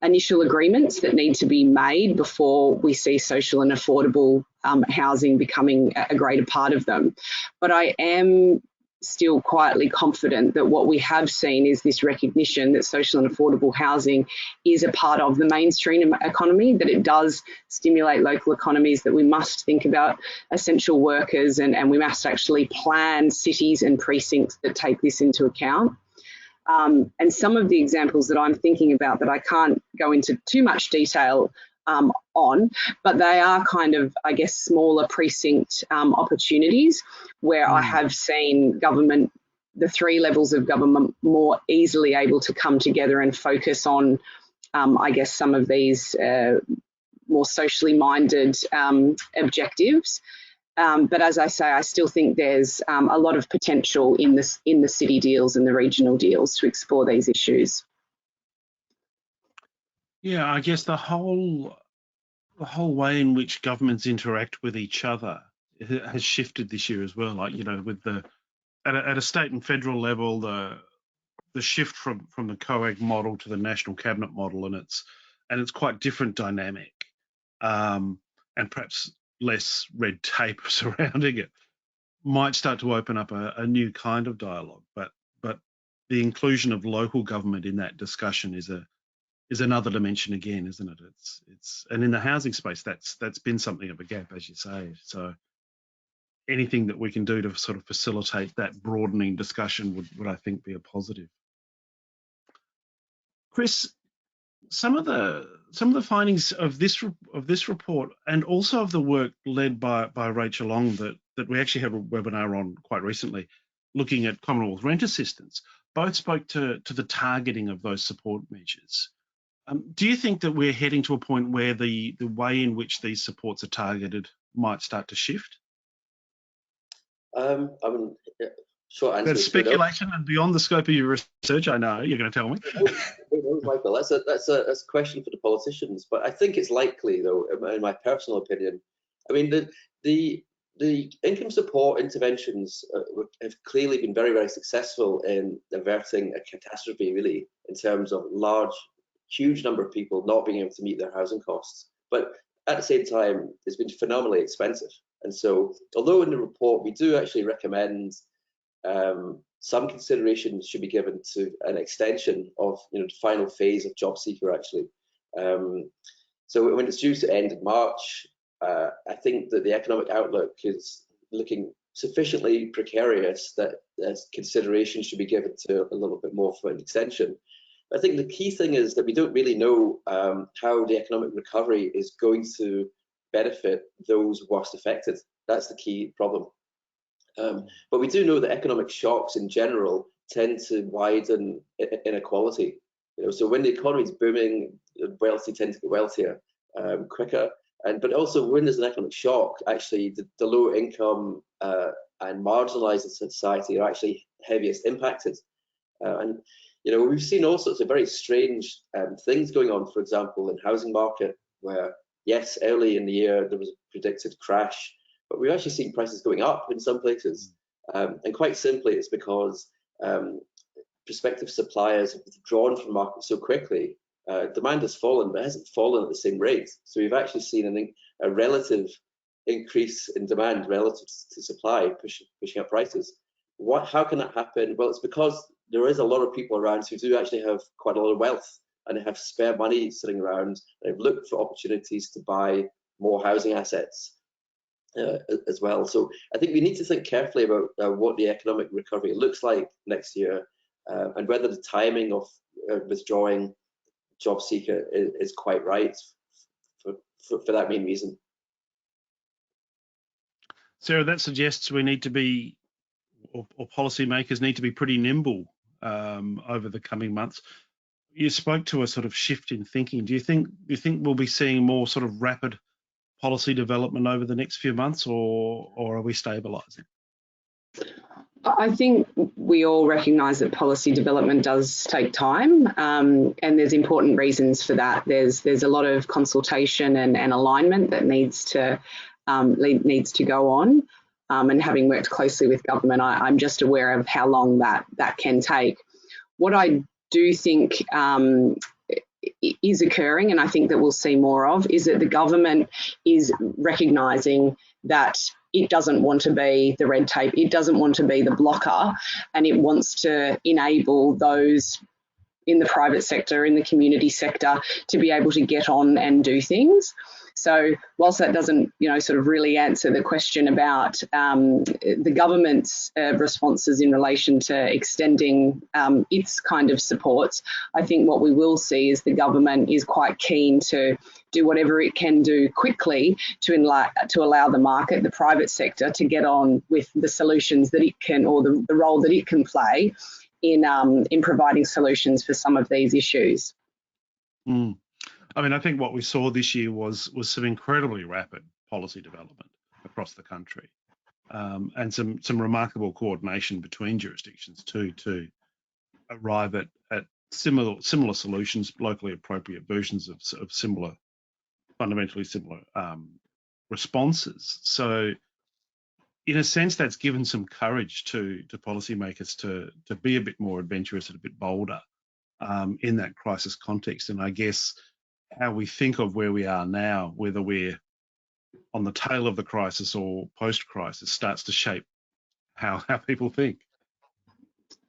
initial agreements that need to be made before we see social and affordable housing becoming a greater part of them. But I am still quietly confident that what we have seen is this recognition that social and affordable housing is a part of the mainstream economy, that it does stimulate local economies, that we must think about essential workers and we must actually plan cities and precincts that take this into account. And some of the examples that I'm thinking about that I can't go into too much detail on, but they are kind of, I guess, smaller precinct opportunities where I have seen government, the 3 levels of government, more easily able to come together and focus on, I guess, some of these more socially minded objectives. But as I say, I still think there's a lot of potential in the city deals and the regional deals to explore these issues. Yeah, I guess the whole way in which governments interact with each other has shifted this year as well. Like, you know, with at a state and federal level, the shift from the COAG model to the national cabinet model, and it's quite different dynamic, and perhaps less red tape surrounding it, might start to open up a new kind of dialogue. But the inclusion of local government in that discussion is another dimension again, isn't it? It's and in the housing space, that's been something of a gap, as you say. So anything that we can do to sort of facilitate that broadening discussion would I think be a positive. Chris, some of the findings of this report, and also of the work led by Rachel Long that we actually had a webinar on quite recently, looking at Commonwealth rent assistance, both spoke to the targeting of those support measures. Do you think that we're heading to a point where the way in which these supports are targeted might start to shift? I mean, short answer. That's speculation and beyond the scope of your research. I know you're going to tell me. Who knows, Michael? That's a question for the politicians. But I think it's likely, though, in my personal opinion. I mean, the income support interventions have clearly been very, very successful in averting a catastrophe, really, in terms of huge number of people not being able to meet their housing costs. But at the same time, it's been phenomenally expensive. And so, although in the report we do actually recommend some consideration should be given to an extension of the final phase of job seeker, actually. So when it's due to end in March, I think that the economic outlook is looking sufficiently precarious that consideration should be given to a little bit more for an extension. I think the key thing is that we don't really know how the economic recovery is going to benefit those worst affected. That's the key problem. But we do know that economic shocks in general tend to widen inequality. So when the economy is booming, the wealthy tend to get wealthier quicker. But also when there's an economic shock, actually the low income and marginalised society are actually heaviest impacted. And we've seen all sorts of very strange things going on. For example, in housing market, where yes, early in the year there was a predicted crash, but we've actually seen prices going up in some places. And quite simply, it's because prospective suppliers have withdrawn from the market so quickly. Demand has fallen, but it hasn't fallen at the same rate. So we've actually seen a relative increase in demand relative to supply, pushing up prices. How can that happen? Well, it's because there is a lot of people around who do actually have quite a lot of wealth, and they have spare money sitting around. They've looked for opportunities to buy more housing assets as well. So I think we need to think carefully about what the economic recovery looks like next year, and whether the timing of withdrawing job seeker is quite right for that main reason. Sarah, that suggests we need to be, or policymakers need to be pretty nimble over the coming months. You spoke to a sort of shift in thinking. Do you think we'll be seeing more sort of rapid policy development over the next few months, or are we stabilising? I think we all recognise that policy development does take time, and there's important reasons for that. There's a lot of consultation and alignment that needs to go on. And having worked closely with government, I'm just aware of how long that can take. What I do think is occurring, and I think that we'll see more of, is that the government is recognising that it doesn't want to be the red tape, it doesn't want to be the blocker, and it wants to enable those in the private sector, in the community sector, to be able to get on and do things. So whilst that doesn't, sort of really answer the question about the government's responses in relation to extending its kind of supports, I think what we will see is the government is quite keen to do whatever it can do quickly to allow the market, the private sector, to get on with the solutions that it can, or the role that it can play in providing solutions for some of these issues. I mean, I think what we saw this year was some incredibly rapid policy development across the country, and some remarkable coordination between jurisdictions too, to arrive at similar solutions, locally appropriate versions of similar, fundamentally similar responses. So in a sense, that's given some courage to policymakers to be a bit more adventurous and a bit bolder in that crisis context. And I guess how we think of where we are now, whether we're on the tail of the crisis or post-crisis, starts to shape how people think.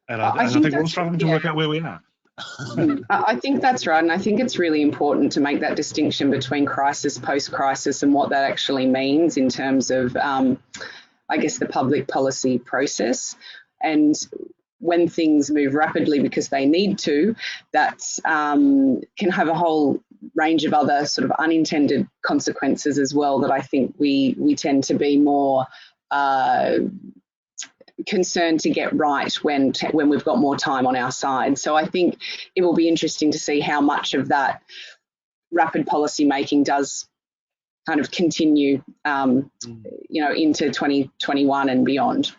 And I think we're all struggling to work out where we are. I think that's right, and I think it's really important to make that distinction between crisis, post-crisis, and what that actually means in terms of, I guess, the public policy process. And when things move rapidly because they need to, that can have a whole range of other sort of unintended consequences as well that I think we tend to be more concerned to get right when we've got more time on our side. So I think it will be interesting to see how much of that rapid policy making does kind of continue, you know, into 2021 and beyond.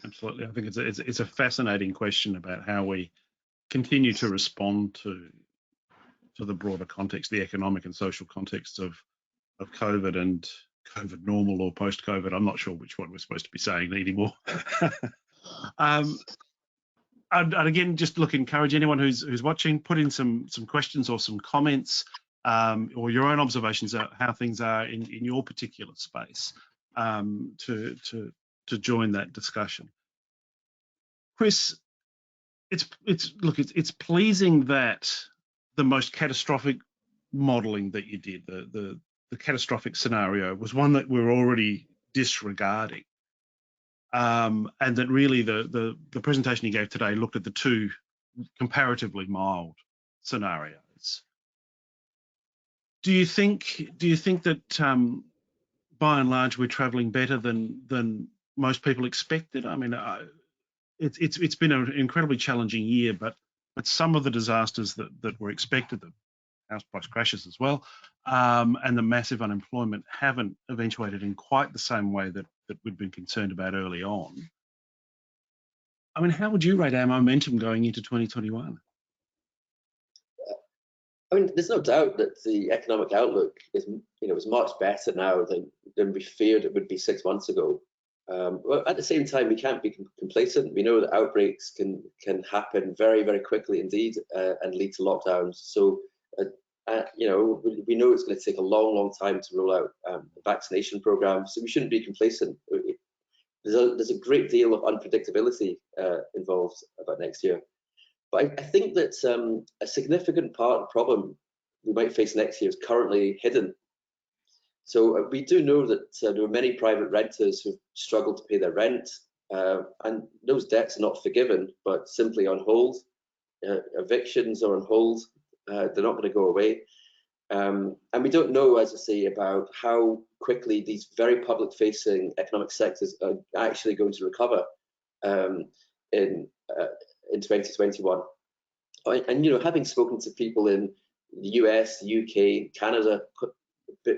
Absolutely, I think it's a fascinating question about how we continue to respond to the broader context, the economic and social context of COVID and COVID normal or post-COVID. I'm not sure which one we're supposed to be saying anymore. I'd again just encourage anyone who's watching, put in some questions or some comments or your own observations of how things are in your particular space to join that discussion. Chris, it's pleasing that the most catastrophic modelling that you did, the catastrophic scenario, was one that we're already disregarding, and that really the presentation you gave today looked at the two comparatively mild scenarios. Do you think that by and large we're travelling better than most people expected? I mean, it's been an incredibly challenging year, but some of the disasters that were expected, the house price crashes as well, and the massive unemployment, haven't eventuated in quite the same way that we'd been concerned about early on. I mean, how would you rate our momentum going into 2021? I mean, there's no doubt that the economic outlook is much better now than we feared it would be 6 months ago. Well, at the same time, we can't be complacent. We know that outbreaks can happen very, very quickly indeed and lead to lockdowns. So, we know it's going to take a long, long time to roll out the vaccination program. So we shouldn't be complacent. There's a great deal of unpredictability involved about next year. But I think that a significant part of the problem we might face next year is currently hidden. So we do know that there are many private renters who've struggled to pay their rent, and those debts are not forgiven, but simply on hold. Evictions are on hold. They're not going to go away. And we don't know, as I say, about how quickly these very public-facing economic sectors are actually going to recover in 2021. And having spoken to people in the US, the UK, Canada,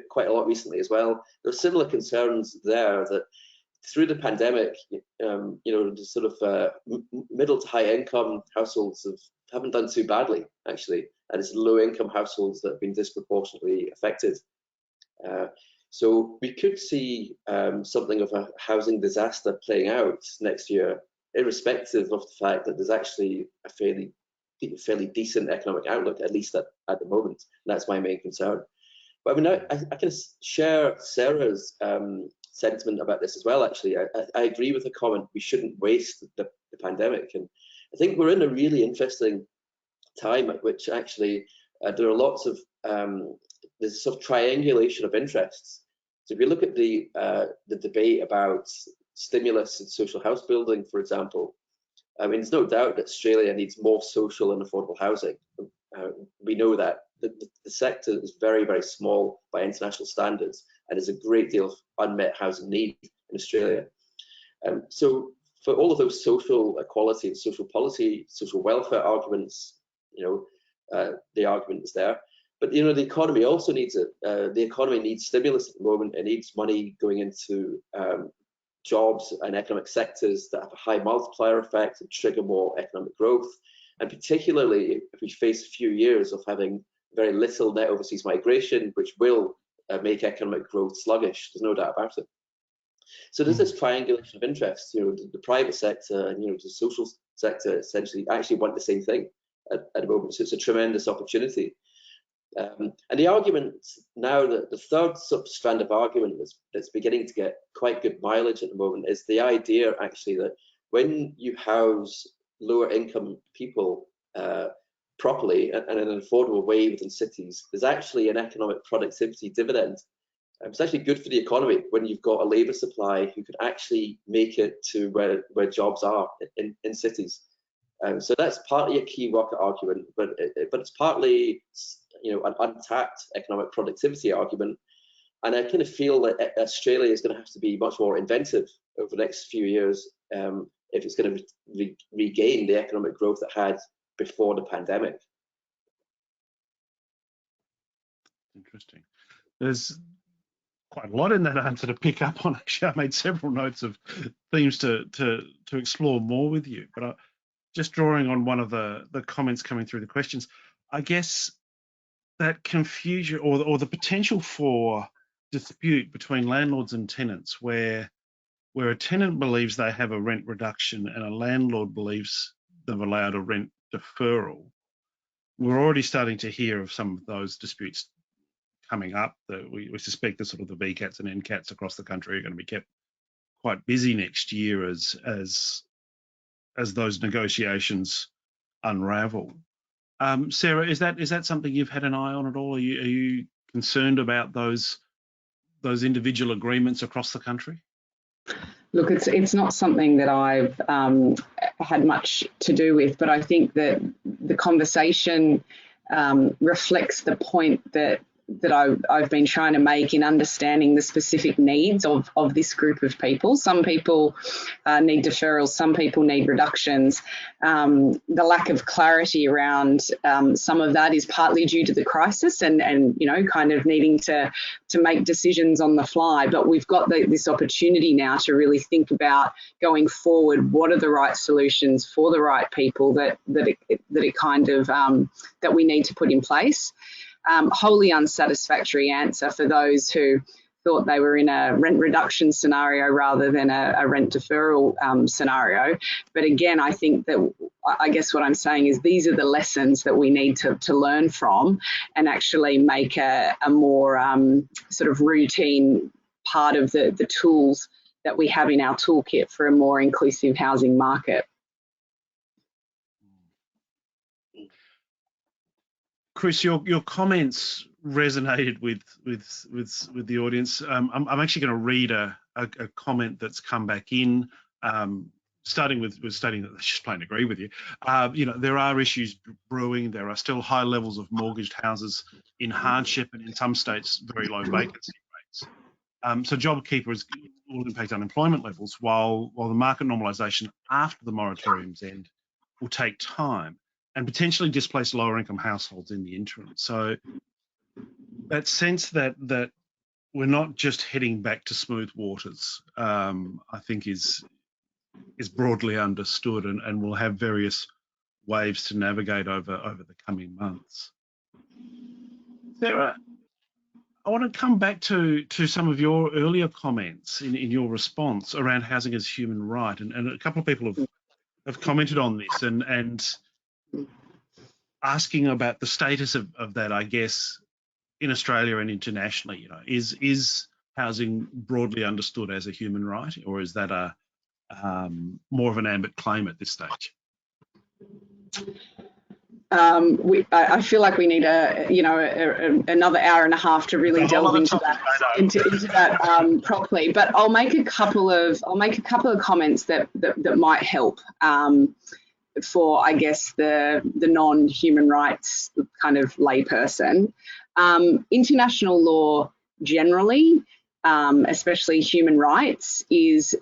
quite a lot recently as well, there are similar concerns there that through the pandemic, the sort of middle to high income households haven't done too badly, actually, and it's low income households that have been disproportionately affected. So we could see something of a housing disaster playing out next year, irrespective of the fact that there's actually a fairly decent economic outlook, at least at the moment. And that's my main concern. But I mean, I can share Sarah's sentiment about this as well, actually. I agree with the comment, we shouldn't waste the pandemic. And I think we're in a really interesting time at which actually there are lots of, there's a sort of triangulation of interests. So if you look at the debate about stimulus and social house building, for example, I mean, there's no doubt that Australia needs more social and affordable housing. We know that the sector is very, very small by international standards, and there's a great deal of unmet housing need in Australia. So for all of those social equality and social policy, social welfare arguments, the argument is there. But you know, the economy also needs it. The economy needs stimulus at the moment. It needs money going into jobs and economic sectors that have a high multiplier effect and trigger more economic growth. And particularly if we face a few years of having very little net overseas migration, which will make economic growth sluggish, there's no doubt about it. So there's this triangulation of interests. You know, the private sector and, you know, the social sector essentially actually want the same thing at the moment. So it's a tremendous opportunity. And the argument now, that the third sort of strand of argument that's beginning to get quite good mileage at the moment, is the idea actually that when you house lower income people properly and in an affordable way within cities, there's actually an economic productivity dividend. It's actually good for the economy when you've got a labour supply who can actually make it to where jobs are in cities. So that's partly a key rocket argument, but it's partly, you know, an untapped economic productivity argument. And I kind of feel that Australia is going to have to be much more inventive over the next few years if it's going to regain the economic growth it had before the pandemic. Interesting. There's quite a lot in that answer to pick up on. Actually, I made several notes of themes to explore more with you. But just drawing on one of the comments coming through the questions, I guess that confusion or the potential for dispute between landlords and tenants, where a tenant believes they have a rent reduction and a landlord believes they've allowed a rent deferral. We're already starting to hear of some of those disputes coming up. That we suspect the sort of the VCATs and NCATs across the country are going to be kept quite busy next year as those negotiations unravel. Sarah, is that something you've had an eye on at all? Are you concerned about those individual agreements across the country? Look, it's not something that I've had much to do with, but I think that the conversation reflects the point that I've been trying to make in understanding the specific needs of this group of people. Some people need deferrals, some people need reductions. The lack of clarity around some of that is partly due to the crisis and you know, kind of needing to make decisions on the fly. But we've got this opportunity now to really think about going forward, what are the right solutions for the right people that we need to put in place. Wholly unsatisfactory answer for those who thought they were in a rent reduction scenario rather than a rent deferral scenario. But again, I think that, I guess what I'm saying is these are the lessons that we need to learn from and actually make a more sort of routine part of the tools that we have in our toolkit for a more inclusive housing market. Chris, your comments resonated with the audience. I'm actually going to read a comment that's come back in, starting with stating that they just plain agree with you. You know, there are issues brewing. There are still high levels of mortgaged houses in hardship, and in some states, very low vacancy rates. So JobKeeper will impact unemployment levels, while the market normalisation after the moratorium's end will take time and potentially displace lower income households in the interim. So that sense that we're not just heading back to smooth waters, I think is broadly understood, and we'll have various waves to navigate over the coming months. Sarah, I want to come back to some of your earlier comments in your response around housing as human right, and a couple of people have commented on this and asking about the status of that, I guess, in Australia and internationally. You know, is housing broadly understood as a human right, or is that a more of an ambit claim at this stage? I feel like we need another hour and a half to really delve into that properly. But I'll make a couple of comments that might help for, I guess, the non-human rights kind of layperson. International law generally, especially human rights, is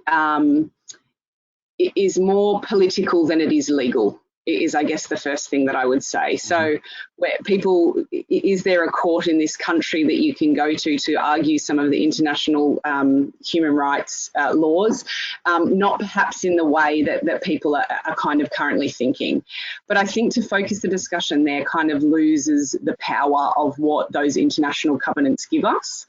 more political than it is legal. is, I guess, the first thing that I would say. So where people, is there a court in this country that you can go to argue some of the international human rights laws? Not perhaps in the way that people are kind of currently thinking. But I think to focus the discussion there kind of loses the power of what those international covenants give us.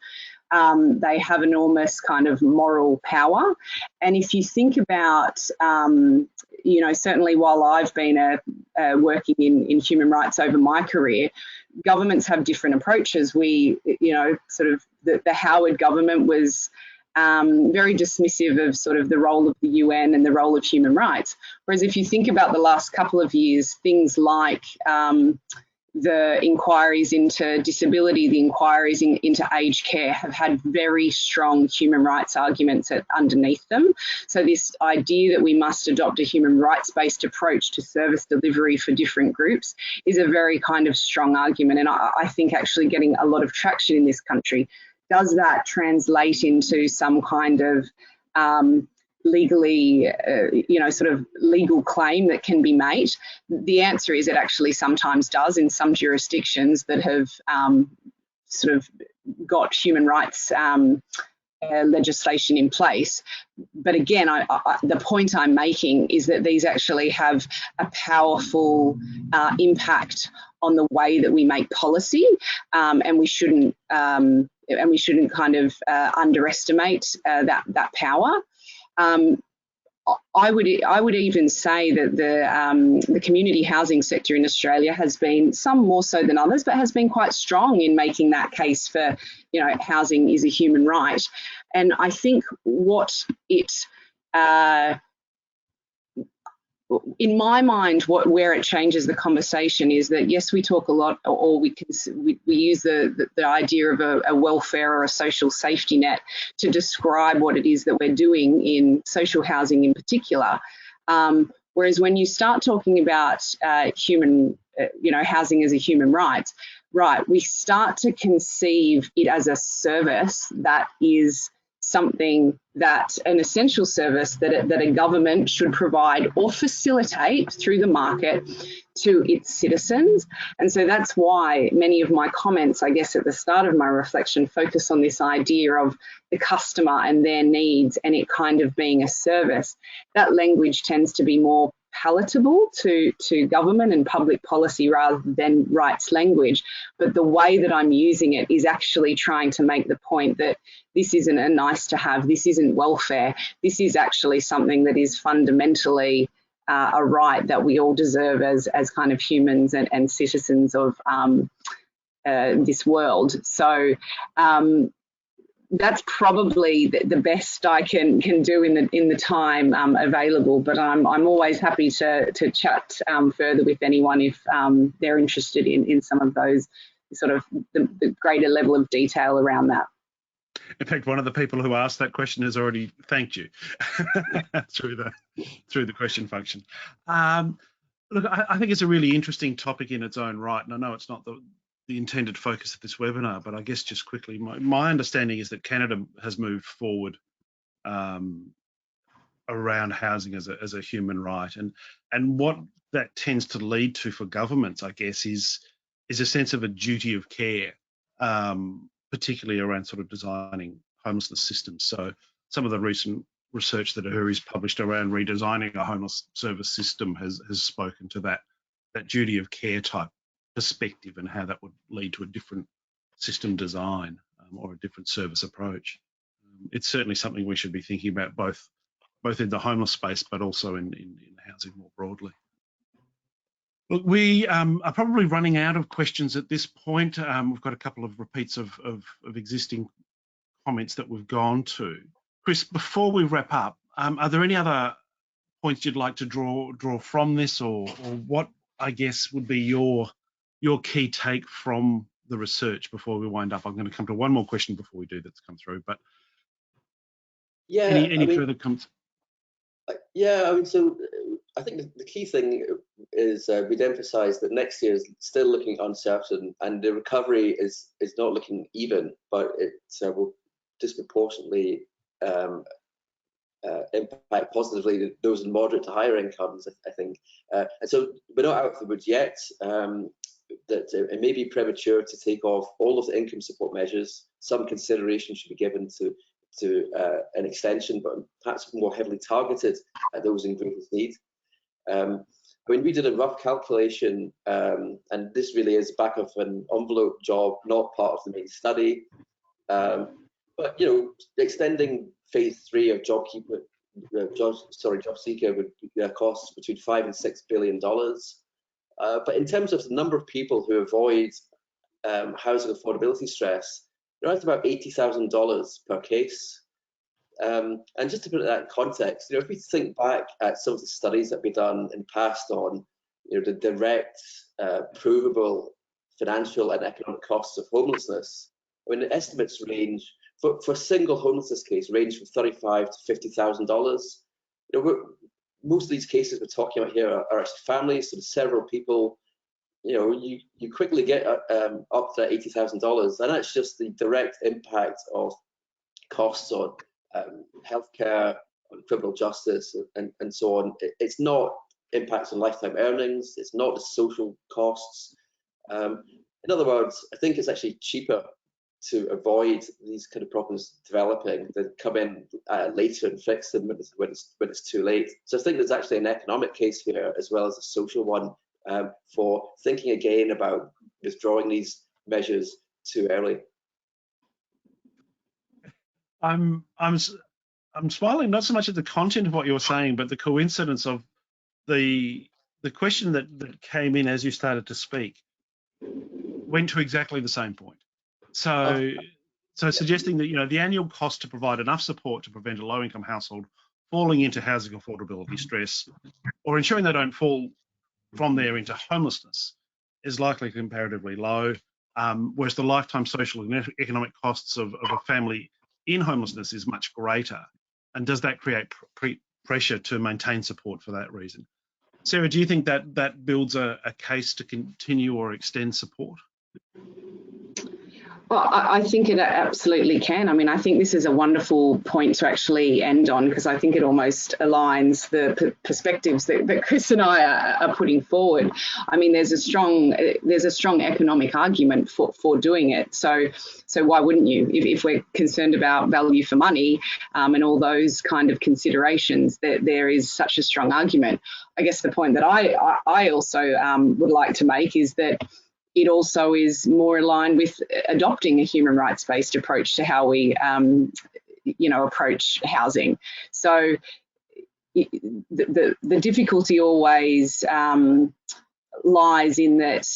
They have enormous kind of moral power. And if you think about, you know, certainly while I've been working in human rights over my career, governments have different approaches. We, you know, sort of the Howard government was very dismissive of sort of the role of the UN and the role of human rights. Whereas if you think about the last couple of years, things like the inquiries into disability, the inquiries into aged care have had very strong human rights arguments underneath them. So this idea that we must adopt a human rights-based approach to service delivery for different groups is a very kind of strong argument, and I think actually getting a lot of traction in this country. Does that translate into some kind of legally, you know, sort of legal claim that can be made? The answer is it actually sometimes does in some jurisdictions that have sort of got human rights legislation in place. But again, the point I'm making is that these actually have a powerful impact on the way that we make policy, and we shouldn't kind of underestimate that power. I would even say that the community housing sector in Australia has been, some more so than others, but has been quite strong in making that case for, you know, housing is a human right. And I think what it, in my mind, where it changes the conversation is that, yes, we talk a lot, or we use the idea of a welfare or a social safety net to describe what it is that we're doing in social housing in particular. Whereas when you start talking about human, you know, housing as a human right, we start to conceive it as a service that is something that an essential service that a government should provide or facilitate through the market to its citizens. And so that's why many of my comments, I guess, at the start of my reflection focus on this idea of the customer and their needs and it kind of being a service. That language tends to be more palatable to government and public policy rather than rights language. But the way that I'm using it is actually trying to make the point that this isn't a nice to have, this isn't welfare, this is actually something that is fundamentally a right that we all deserve as kind of humans and citizens of this world. So that's probably the best I can do in the time available. But I'm always happy to chat further with anyone if they're interested in some of those sort of the greater level of detail around that. In fact, one of the people who asked that question has already thanked you through the question function. Look, I think it's a really interesting topic in its own right, and I know it's not the intended focus of this webinar, but I guess just quickly, my understanding is that Canada has moved forward around housing as a human right, and what that tends to lead to for governments, I guess, is a sense of a duty of care, particularly around sort of designing homelessness systems. So some of the recent research that AHURI's published around redesigning a homeless service system has spoken to that duty of care type perspective and how that would lead to a different system design or a different service approach. It's certainly something we should be thinking about both in the homeless space, but also in housing more broadly. Look, we are probably running out of questions at this point. We've got a couple of repeats of existing comments that we've gone to. Chris, before we wrap up, are there any other points you'd like to draw from this, or what I guess would be your key take from the research before we wind up? I'm going to come to one more question before we do that's come through, but yeah, any further comments? Yeah, I mean, so I think the key thing is we'd emphasise that next year is still looking uncertain, and the recovery is not looking even, but it will disproportionately impact positively those in moderate to higher incomes, I think. And so we're not out of the woods yet. That it may be premature to take off all of the income support measures. Some consideration should be given to an extension, but perhaps more heavily targeted at those in greatest need. I mean, we did a rough calculation, and this really is back of an envelope job, not part of the main study. But you know, extending phase 3 of JobSeeker would cost between $5 and $6 billion. But in terms of the number of people who avoid housing affordability stress, they're at about $80,000 per case. And just to put that in context, you know, if we think back at some of the studies that we've done in the past on, you know, the direct, provable financial and economic costs of homelessness, I mean, the estimates range for a single homelessness case range from $35,000 to $50,000. You know, most of these cases we're talking about here are families, so several people. You know, you quickly get up to $80,000, and that's just the direct impact of costs on healthcare, on criminal justice, and so on. It's not impacts on lifetime earnings. It's not the social costs. In other words, I think it's actually cheaper to avoid these kind of problems developing than come in later and fix them when it's too late. So I think there's actually an economic case here as well as a social one for thinking again about withdrawing these measures too early. I'm smiling not so much at the content of what you're saying, but the coincidence of the question that came in as you started to speak went to exactly the same point. So suggesting that, you know, the annual cost to provide enough support to prevent a low-income household falling into housing affordability stress, or ensuring they don't fall from there into homelessness, is likely comparatively low, whereas the lifetime social and economic costs of a family in homelessness is much greater. And does that create pressure to maintain support for that reason? Sarah, do you think that builds a case to continue or extend support? Well, I think it absolutely can. I mean, I think this is a wonderful point to actually end on, because I think it almost aligns the perspectives that Chris and I are putting forward. I mean, there's a strong economic argument for doing it. So why wouldn't you? If we're concerned about value for money and all those kind of considerations, that there is such a strong argument. I guess the point that I also would like to make is that it also is more aligned with adopting a human rights-based approach to how we, approach housing. So the difficulty always lies in that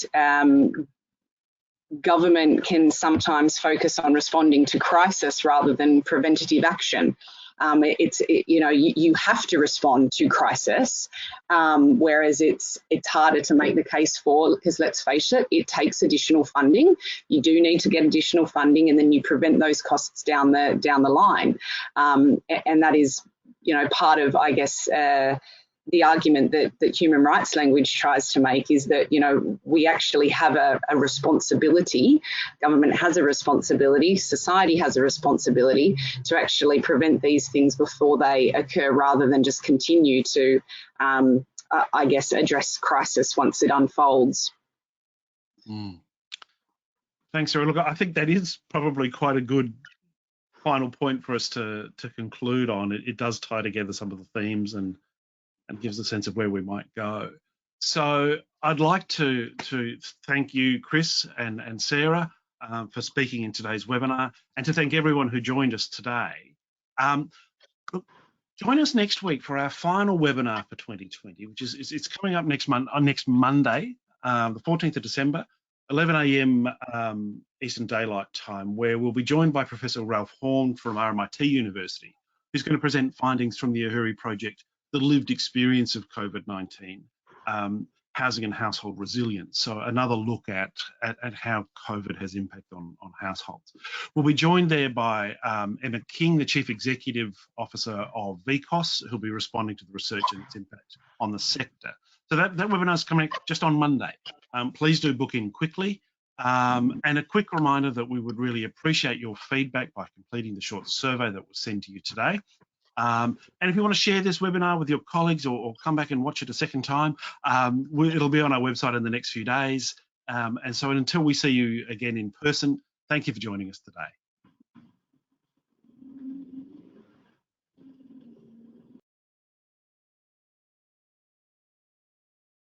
government can sometimes focus on responding to crisis rather than preventative action. You have to respond to crisis, whereas it's harder to make the case for, because let's face it, it takes additional funding. You do need to get additional funding, and then you prevent those costs down the line, and that is, part of, I guess, the argument that human rights language tries to make is that, we actually have a responsibility, government has a responsibility, society has a responsibility to actually prevent these things before they occur, rather than just continue to, address crisis once it unfolds. Thanks, Sarah. Look, I think that is probably quite a good final point for us to conclude on. It does tie together some of the themes and gives a sense of where we might go. So I'd like to thank you, Chris and Sarah, for speaking in today's webinar, and to thank everyone who joined us today. Look, join us next week for our final webinar for 2020, which is it's coming up next Monday, the 14th of December, 11 a.m. Eastern Daylight Time, where we'll be joined by Professor Ralph Horn from RMIT University, who's going to present findings from the AHURI project, the lived experience of COVID-19, housing and household resilience. So another look at how COVID has impacted on households. We'll be joined there by Emma King, the Chief Executive Officer of VCOS, who'll be responding to the research and its impact on the sector. So that webinar is coming just on Monday. Please do book in quickly. And a quick reminder that we would really appreciate your feedback by completing the short survey that was sent to you today. And if you want to share this webinar with your colleagues or come back and watch it a second time, it'll be on our website in the next few days. And so until we see you again in person, thank you for joining us today.